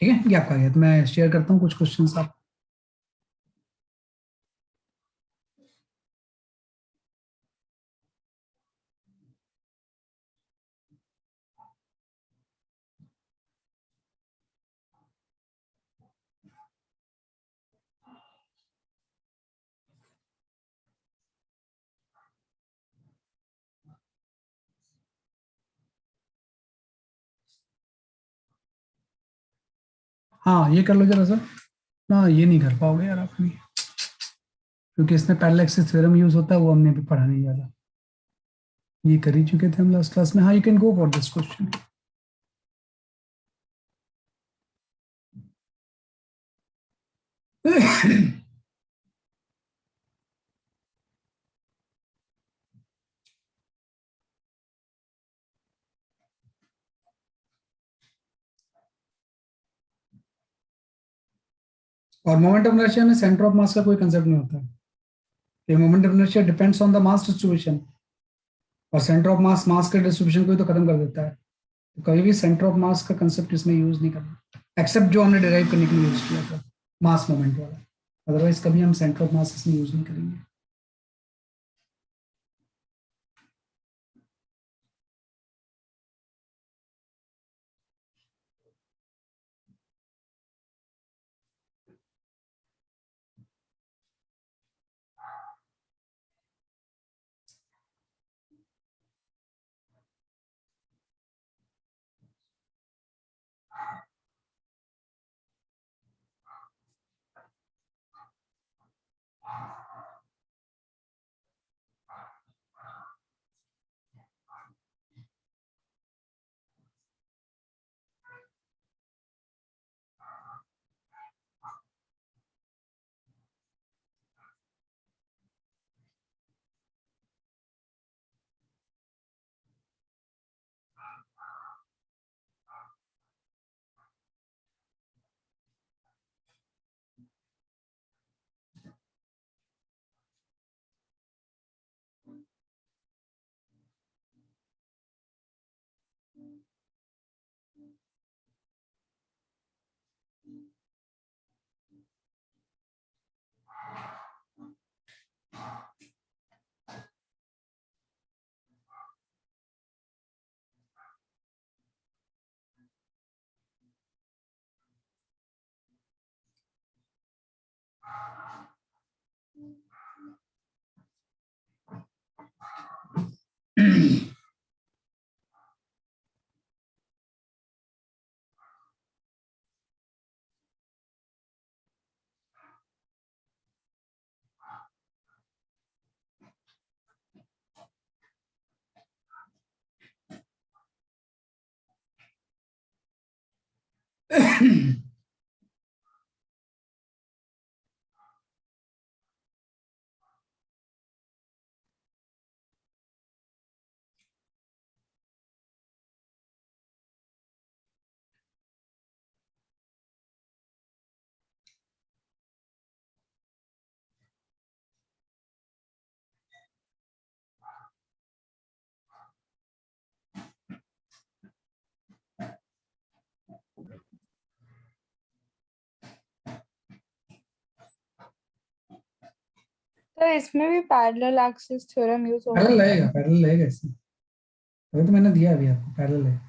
ठीक है, ये आपका गया, तो मैं शेयर करता हूँ कुछ क्वेश्चंस आप। हाँ, ये कर लो जरा सा ना, ये नहीं कर पाओगे यार आप भी, क्योंकि इसमें पैरेलल एक्सिस थ्योरम यूज होता है, वो हमने भी पढ़ा नहीं ज्यादा, ये कर ही चुके थे हम लास्ट क्लास में। हाँ, you can go for this question. और मोमेंट ऑफ इनर्शिया में सेंटर ऑफ मास का कोई कंसेप्ट नहीं होता है, moment of inertia depends on the mass distribution, और सेंटर ऑफ मास मास के डिस्ट्रीब्यूशन को ही तो खत्म कर देता है, तो कभी भी सेंटर ऑफ मास का कंसेप्ट इसमें यूज नहीं करना, एक्सेप्ट जो हमने डिराइव करने के लिए यूज किया था मास मोमेंट वाला, अदरवाइज कभी हम सेंटर ऑफ मास इसमें यूज नहीं करेंगे। तो इसमें भी पैरेलल एक्सिस थ्योरम यूज होगा? पैरेलल लगेगा इसमें, अभी तो मैंने दिया अभी आपको पैरेलल है।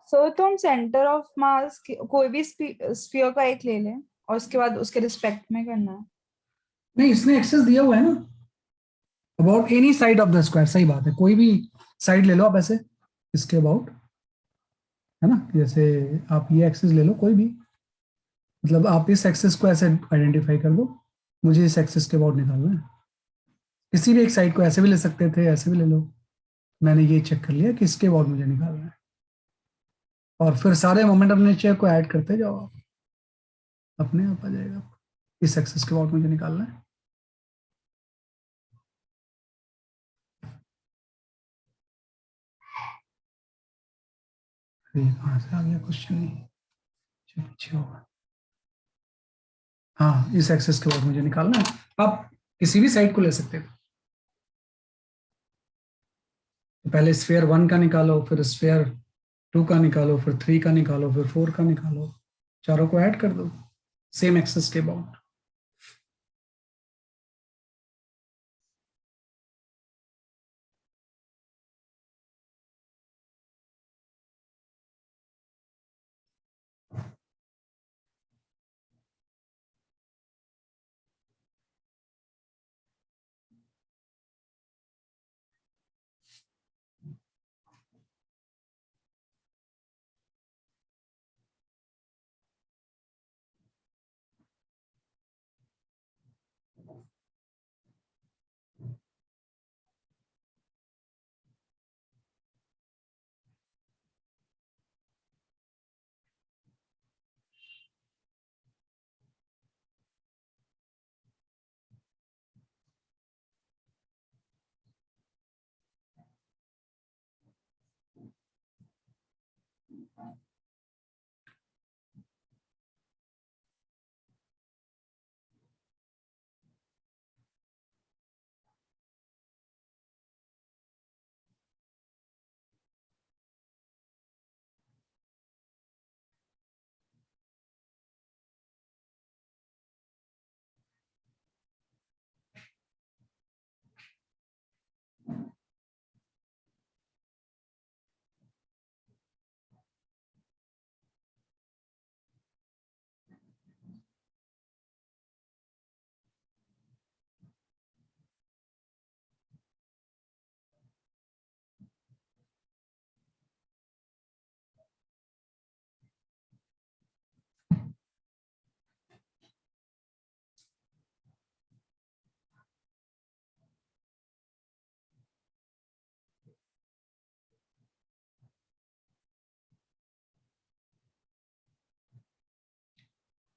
सो तुम सेंटर ऑफ मास कोई भी स्फीयर का एक ले लें और उसके बाद उसके रिस्पेक्ट में करना है। नहीं, इसने एक्सेस दिया हुआ है ना, about any side of the square, सही बात है, कोई भी साइड ले लो आप ऐसे इसके अबाउट, है ना, जैसे आप ये एक्सेस ले लो कोई भी, मतलब आप इस एक्सेस को ऐसे आइडेंटिफाई कर दो, मुझे इस एक्सेस के अबाउट निकालना है, किसी भी एक साइड को ऐसे भी ले सकते थे, ऐसे भी ले लो, मैंने ये चेक कर लिया कि इसके अबाउट मुझे निकालना है, और फिर सारे मोमेंट ऑफ नेचर को ऐड करते जाओ आप, अपने आप आ जाएगा, इस एक्सेस के अबाउट मुझे निकालना है। ये कहाँ से आ गया क्वेश्चन, नहीं पीछे होगा, हाँ इस एक्सेस के बाद मुझे निकालना है, आप किसी भी साइड को ले सकते थे, तो पहले स्फीयर 1 का निकालो, फिर स्फीयर 2 का निकालो, फिर 3 का निकालो, फिर 4 का निकालो, चारों को ऐड कर दो सेम एक्सिस के अबाउट।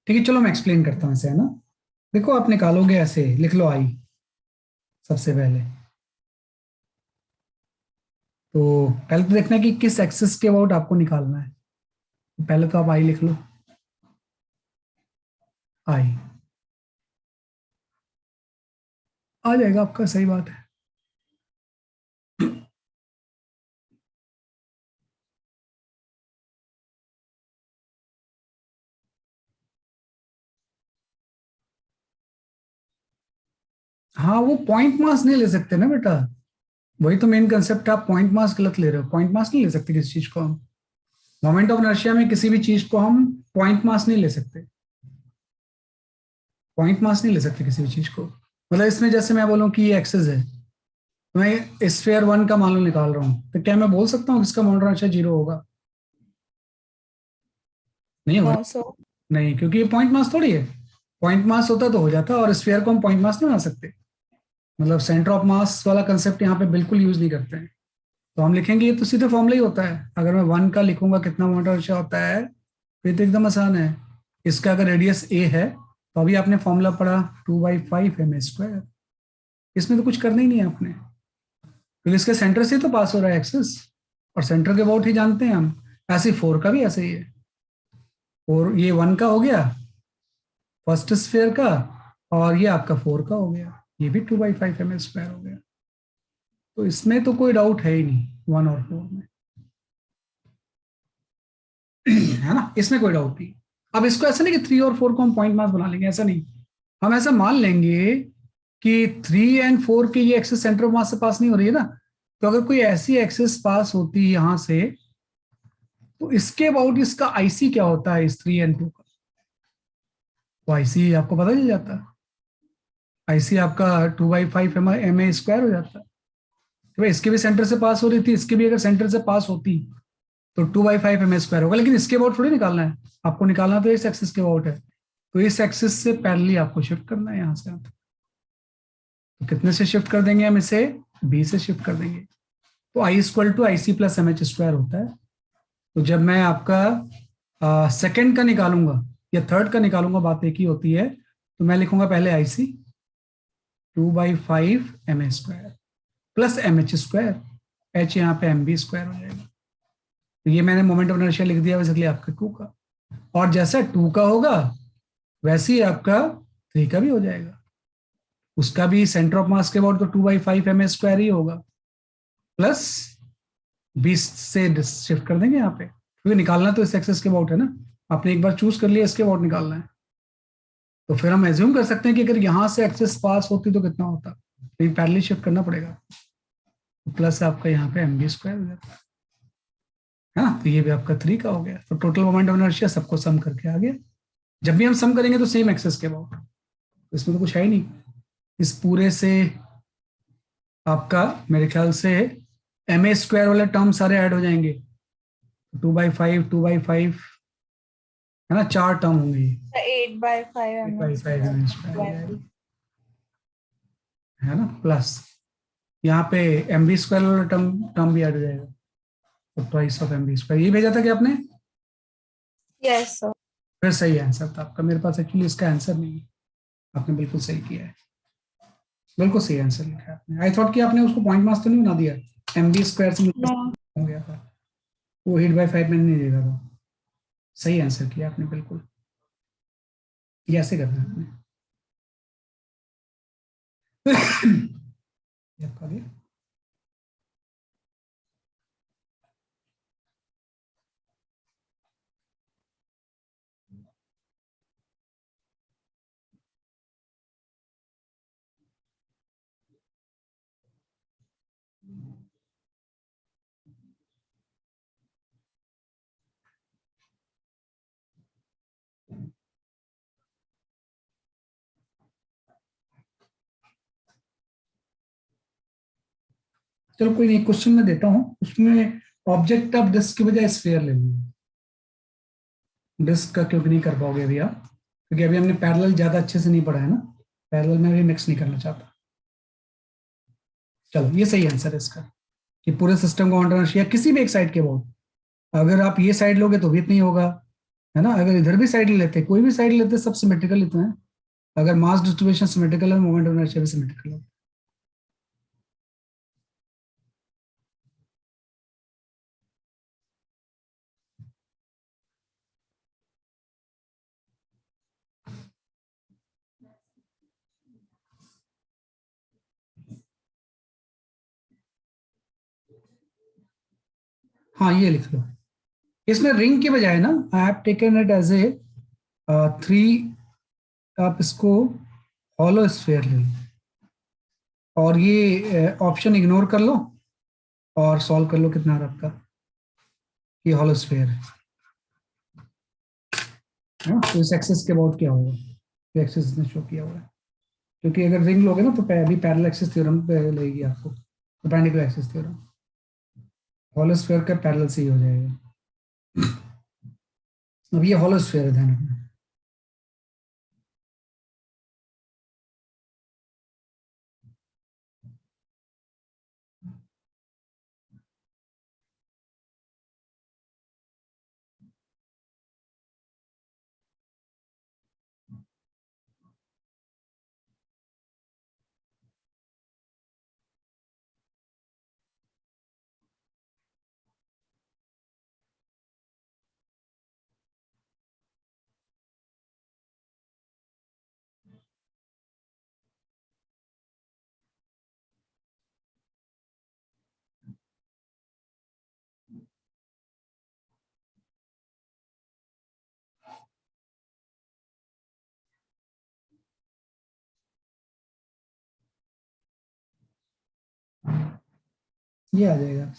ठीक है, चलो मैं एक्सप्लेन करता हूँ इसे, है ना। देखो आप निकालोगे ऐसे, लिख लो आई सबसे पहले। तो पहले तो देखना है कि किस एक्सिस के अबाउट आपको निकालना है। पहले तो आप आई लिख लो, आई आ जाएगा आपका, सही बात है। हाँ, वो पॉइंट मास नहीं ले सकते ना बेटा, वही तो मेन कंसेप्ट है। आप पॉइंट मास गलत ले रहे हो, पॉइंट मास नहीं ले सकते किसी चीज को हम। मोमेंट ऑफ इनर्शिया में किसी भी चीज को हम पॉइंट मास नहीं ले सकते, पॉइंट मास नहीं ले सकते किसी भी चीज को। मतलब इसमें जैसे मैं बोलूँ कि ये एक्सेस है, तो मैं स्फीयर 1 का मान लो निकाल रहा हूँ, तो क्या मैं बोल सकता हूँ इसका मोमेंट ऑफ इनर्शिया 0 होगा? नहीं होगा। No sir. नहीं, क्योंकि ये पॉइंट मास थोड़ी है। पॉइंट मास होता तो हो जाता, और स्फीयर को हम पॉइंट मास नहीं बना सकते। मतलब सेंटर ऑफ मास वाला कंसेप्ट यहाँ पे बिल्कुल यूज नहीं करते हैं। तो हम लिखेंगे, ये तो सीधे फॉर्मूला ही होता है। अगर मैं 1 का लिखूंगा कितना मोमेंट ऑफ इनर्शिया होता है, तो ये तो एकदम आसान है। इसका अगर रेडियस ए है, तो अभी आपने फॉर्मूला पढ़ा 2/5 m²। इसमें तो कुछ करना ही नहीं है आपने, क्योंकि इसके सेंटर से तो पास हो रहा है एक्सिस, और सेंटर के अबाउट ही जानते हैं हम। ऐसे 4 का भी ऐसे ही है। और ये 1 का हो गया फर्स्ट स्फीयर का, और ये आपका 4 का हो गया, ये भी 2/5 m² हो गया। तो इसमें तो कोई डाउट है ही नहीं 1 और 4 में, है ना, इसमें कोई डाउट नहीं। अब इसको ऐसा नहीं कि 3 और 4 को हम पॉइंट मास बना लेंगे, ऐसा नहीं। हम ऐसा मान लेंगे कि 3 एंड 4 की ये एक्सिस सेंटर ऑफ मास से पास नहीं हो रही है ना। तो अगर कोई ऐसी एक्सिस पास होती है यहां से, तो इसके अबाउट इसका आईसी क्या होता है इस 3 एंड 2 का, तो आईसी आपको पता चल जाता है। आईसी आपका 2/5 m² हो जाता है। तो भाई इसके भी सेंटर से पास हो रही थी, इसके भी अगर सेंटर से पास होती, तो 2/5 m² होगा। लेकिन इसके अबाउट थोड़ी निकालना है आपको, निकालना तो इस एक्सिस के अबाउट है। तो इस एक्सिस से पैरेलली आपको शिफ्ट करना है यहां से। तो कितने से शिफ्ट कर देंगे हम इसे? बी से शिफ्ट कर देंगे। तो I equal to IC + MH² होता है। तो जब मैं आपका सेकंड का निकालूंगा या थर्ड का निकालूंगा, बात एक ही होती है। तो मैं लिखूंगा पहले IC 2/5 m² + MH²। H यहाँ पे MB² हो जाएगा। तो ये मैंने मोमेंट ऑफ इनर्शिया लिख दिया बेसिकली आपका 2 का। और जैसा 2 का होगा वैसे ही आपका 3 का भी हो जाएगा। उसका भी सेंटर ऑफ मास के अबाउट तो 2/5 m² ही होगा, प्लस 20 से शिफ्ट कर देंगे यहाँ पे, क्योंकि निकालना तो इस एक्सेस के अबाउट है ना, आपने एक बार चूज कर लिया इसके अबाउट निकालना है, तो फिर हम एज्यूम कर सकते हैं कि अगर यहाँ से एक्सेस पास होती तो कितना होता, तो ये पैरेलली शिफ्ट करना पड़ेगा, तो प्लस आपका यहाँ पे mv स्क्वायर हो जाता है ना, तो ये भी आपका 3 का हो गया, तो टोटल मोमेंट ऑफ इनर्शिया सबको सम करके आ गया। जब भी हम सम करेंगे तो सेम एक्सेस के अबाउट, इसमें तो कुछ है ही नहीं, इस पूरे से आपका मेरे ख्याल से एम ए स्क्वायर वाले टर्म सारे ऐड हो जाएंगे, 2/5 2/5 है ना, 4 टर्म होंगे ये, 8/5 8/5 mm mm है ना, प्लस यहाँ पे एम बी स्क्वायर वाला टर्म टर्म भी ऐड हो जाएगा, तो twice of M B square, ये भेजा था क्या आपने? Yes sir. फिर सही आंसर था आपका, मेरे पास एक्चुअली इसका आंसर नहीं है, आपने बिल्कुल सही किया है, बिल्कुल सही आंसर लिखा है आपने। आई थॉट कि आपने उसको पॉइंट मास तो नहीं बना दिया, एम बी स्क्वायर से नो। हो गया था, वो 8/5 में नहीं देगा था, सही आंसर किया आपने बिल्कुल, ये ऐसे करना है आपने। ये आपका गया। चलो कोई नहीं, क्वेश्चन में देता हूँ, उसमें ऑब्जेक्ट ऑफ डिस्क की बजाय स्फीयर ले लीजिए, डिस्क का क्योंकि नहीं कर पाओगे अभी आप, क्योंकि अभी हमने पैरेलल ज्यादा अच्छे से नहीं पढ़ा है ना, पैरेलल में अभी मिक्स नहीं करना चाहता। चलो ये सही आंसर है इसका, कि पूरे सिस्टम को कॉन्ट्रोवर्शिया किसी भी एक साइड के बहुत, अगर आप ये साइड लोगे तो भी इतना ही होगा, है ना, अगर इधर भी साइड लेते, कोई भी साइड लेते, सब सिमेट्रिकल इतना है, अगर मास डिस्ट्रीब्यूशन सिमेट्रिकल है, मोमेंट ऑफ इनर्शिया भी सिमेट्रिकल है। हाँ ये लिख लो, इसमें रिंग के बजाय ना I have taken it as a 3, आप इसको हॉलो स्फीयर ले लो, और ये ऑप्शन इग्नोर कर लो और सॉल्व कर लो, कितना आ रहा है आपका, ये हॉलो स्फीयर है ना, तो इस एक्सिस के अबाउट क्या होगा, ये एक्सिस ने शो किया हुआ है, क्योंकि अगर रिंग लोगे ना तो अभी पैरेलल एक्सिस थ्योरम पे लगेगी आपको, perpendicular axis theorem, hollow sphere का पैरेलल से ही हो जाएगा। अब ये हॉलो स्फीयर है, ध्यान रखना। ये आ जाएगा।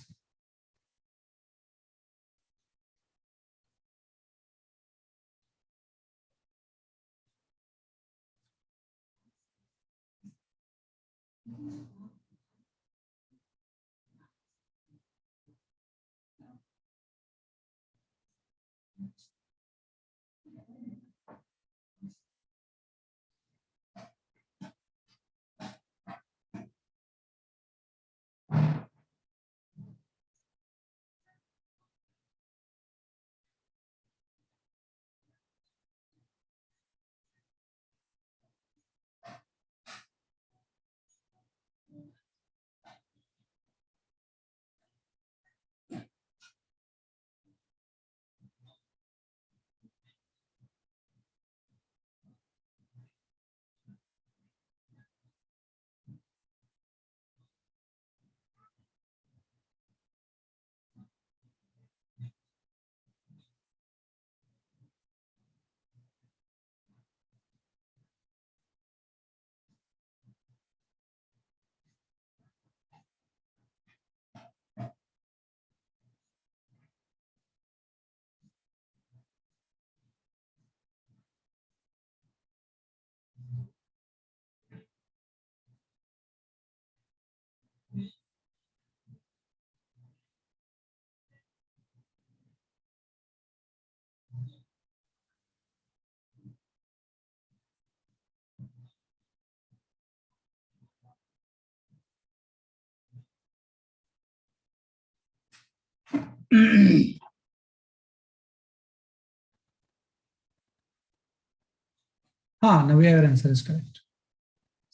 हाँ, नवे योर आंसर इज करेक्ट,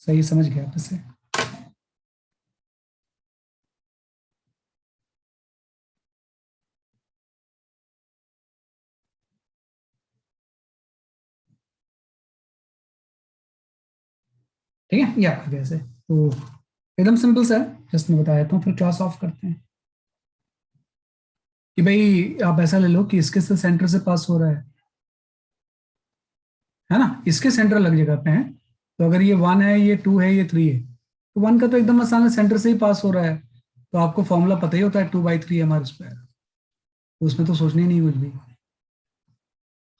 सही समझ गया आप इसे। ठीक है, ये आपका कैसे, तो एकदम सिंपल सा है, जस्ट मैं बता देता हूँ, फिर क्लास ऑफ करते हैं। कि भाई आप ऐसा ले लो कि इसके से सेंटर से पास हो रहा है ना, इसके सेंटर अलग जगह पे है, तो अगर ये 1 है, ये 2 है, ये 3 है, तो 1 का तो एकदम आसान है, सेंटर से ही पास हो रहा है, तो आपको फॉर्मूला पता ही होता है 2/3 mr², तो उसमें तो सोचना ही नहीं कुछ भी।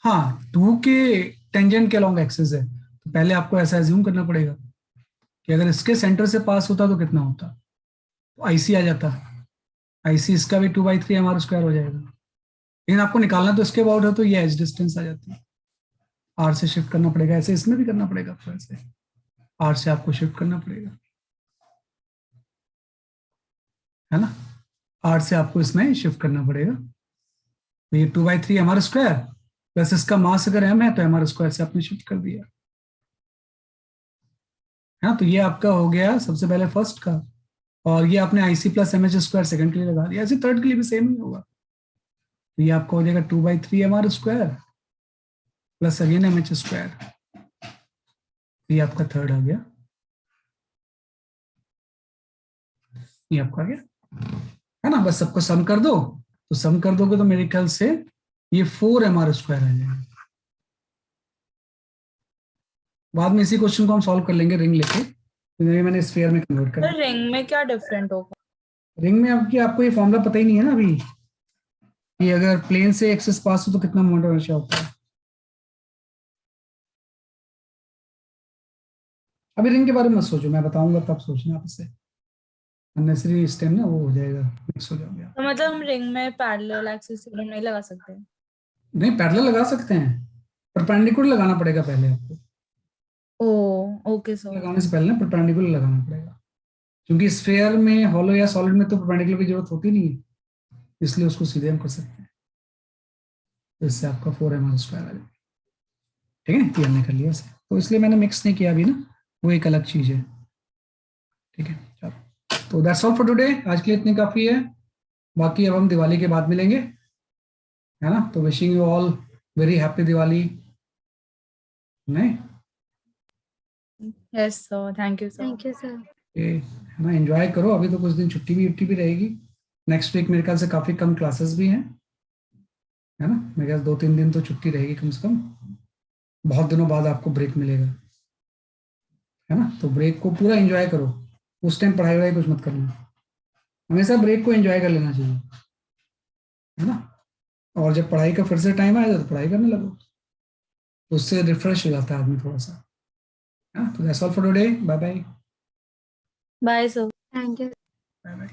हाँ, 2 के टेंजेंट के अलॉन्ग एक्सिस है, तो पहले आपको ऐसा एज्यूम करना पड़ेगा कि अगर इसके सेंटर से पास होता तो कितना होता, तो आईसी आ जाता, आईसी इसका भी 2/3 mr² हो जाएगा, लेकिन आपको निकालना तो इसके अबाउट है, तो ये एज डिस्टेंस आ जाती है, आर से शिफ्ट करना पड़ेगा, ऐसे इसमें भी करना पड़ेगा आपको, ऐसे आर से आपको शिफ्ट करना पड़ेगा, है ना, आर से आपको इसमें शिफ्ट करना पड़ेगा, तो ये 2/3 mr² प्लस इसका मास अगर m है तो mr² से आपने शिफ्ट कर दिया, है ना, तो ये आपका हो गया सबसे पहले फर्स्ट का, और ये आपने आईसी प्लस mh² सेकंड के लिए लगा दिया, ऐसे थर्ड के लिए भी सेम ही होगा, तो ये आपका हो जाएगा 2/3 mr² प्लस अगेन mh², ये आपका थर्ड आ गया, ये आपका आ गया, है ना, बस सबको सम कर दो, तो सम कर दोगे तो मेरे ख्याल से ये 4 mr² आ जाएगा। बाद में इसी क्वेश्चन को हम सॉल्व कर लेंगे रिंग लेके, तो मैंने स्फीयर में कन्वर्ट कर दिया। रिंग में क्या डिफरेंट होगा? रिंग में आपको ये फॉर्मूला पता ही नहीं है ना अभी, कि अगर प्लेन से एक्सेस पास हो तो कितना मोमेंट इनर्शिया होता है। अभी रिंग के बारे में मत सोचो, मैं बताऊंगा तब सोचना आप इसे, अननेसेसरी इस टाइम ना वो हो जाएगा, मिक्स हो जाओगे आप। तो मतलब हम रिंग में पैरेलल एक्सिस थ्योरम नहीं लगा सकते? नहीं, पैरेलल लगा सकते हैं, परपेंडिकुलर लगाना पड़ेगा पहले आपको, ओ ओके सर। लगाने से पहले ना परपेंडिकुलर लगाना पड़ेगा, क्योंकि स्फेयर में, हॉलो या सॉलिड में तो परपेंडिकुलर की जरूरत होती नहीं है, इसलिए उसको सीधे हम कर सकते हैं, तो इससे आपका 4 mr² आ जाएगा। ठीक है, ये हमने कर लिया इसे, तो इसलिए मैंने मिक्स नहीं किया अभी ना, वो एक अलग चीज है। ठीक है, चलो, तो दैट्स ऑल फॉर टुडे, आज के लिए इतनी काफी है, बाकी अब हम दिवाली के बाद मिलेंगे, है ना, तो wishing you all very happy Diwali. नहीं, yes sir, thank you sir. Thank you sir. है ना, एंजॉय करो, अभी तो कुछ दिन छुट्टी भी रहेगी, नेक्स्ट वीक मेरे ख्याल से काफी कम क्लासेस भी हैं, है ना, मेरे ख्याल 2-3 दिन तो छुट्टी रहेगी कम से कम, बहुत दिनों बाद आपको ब्रेक मिलेगा, है ना, तो ब्रेक को पूरा एंजॉय करो, उस टाइम पढ़ाई वढ़ाई कुछ मत करना, हमेशा ब्रेक को एंजॉय कर लेना चाहिए, है ना, और जब पढ़ाई का फिर से टाइम आएगा तो पढ़ाई करने लगो, तो उससे रिफ्रेश हो जाता है आदमी थोड़ा सा, है ना, तो that's all for today, bye bye. Bye sir. Thank you. Bye bye.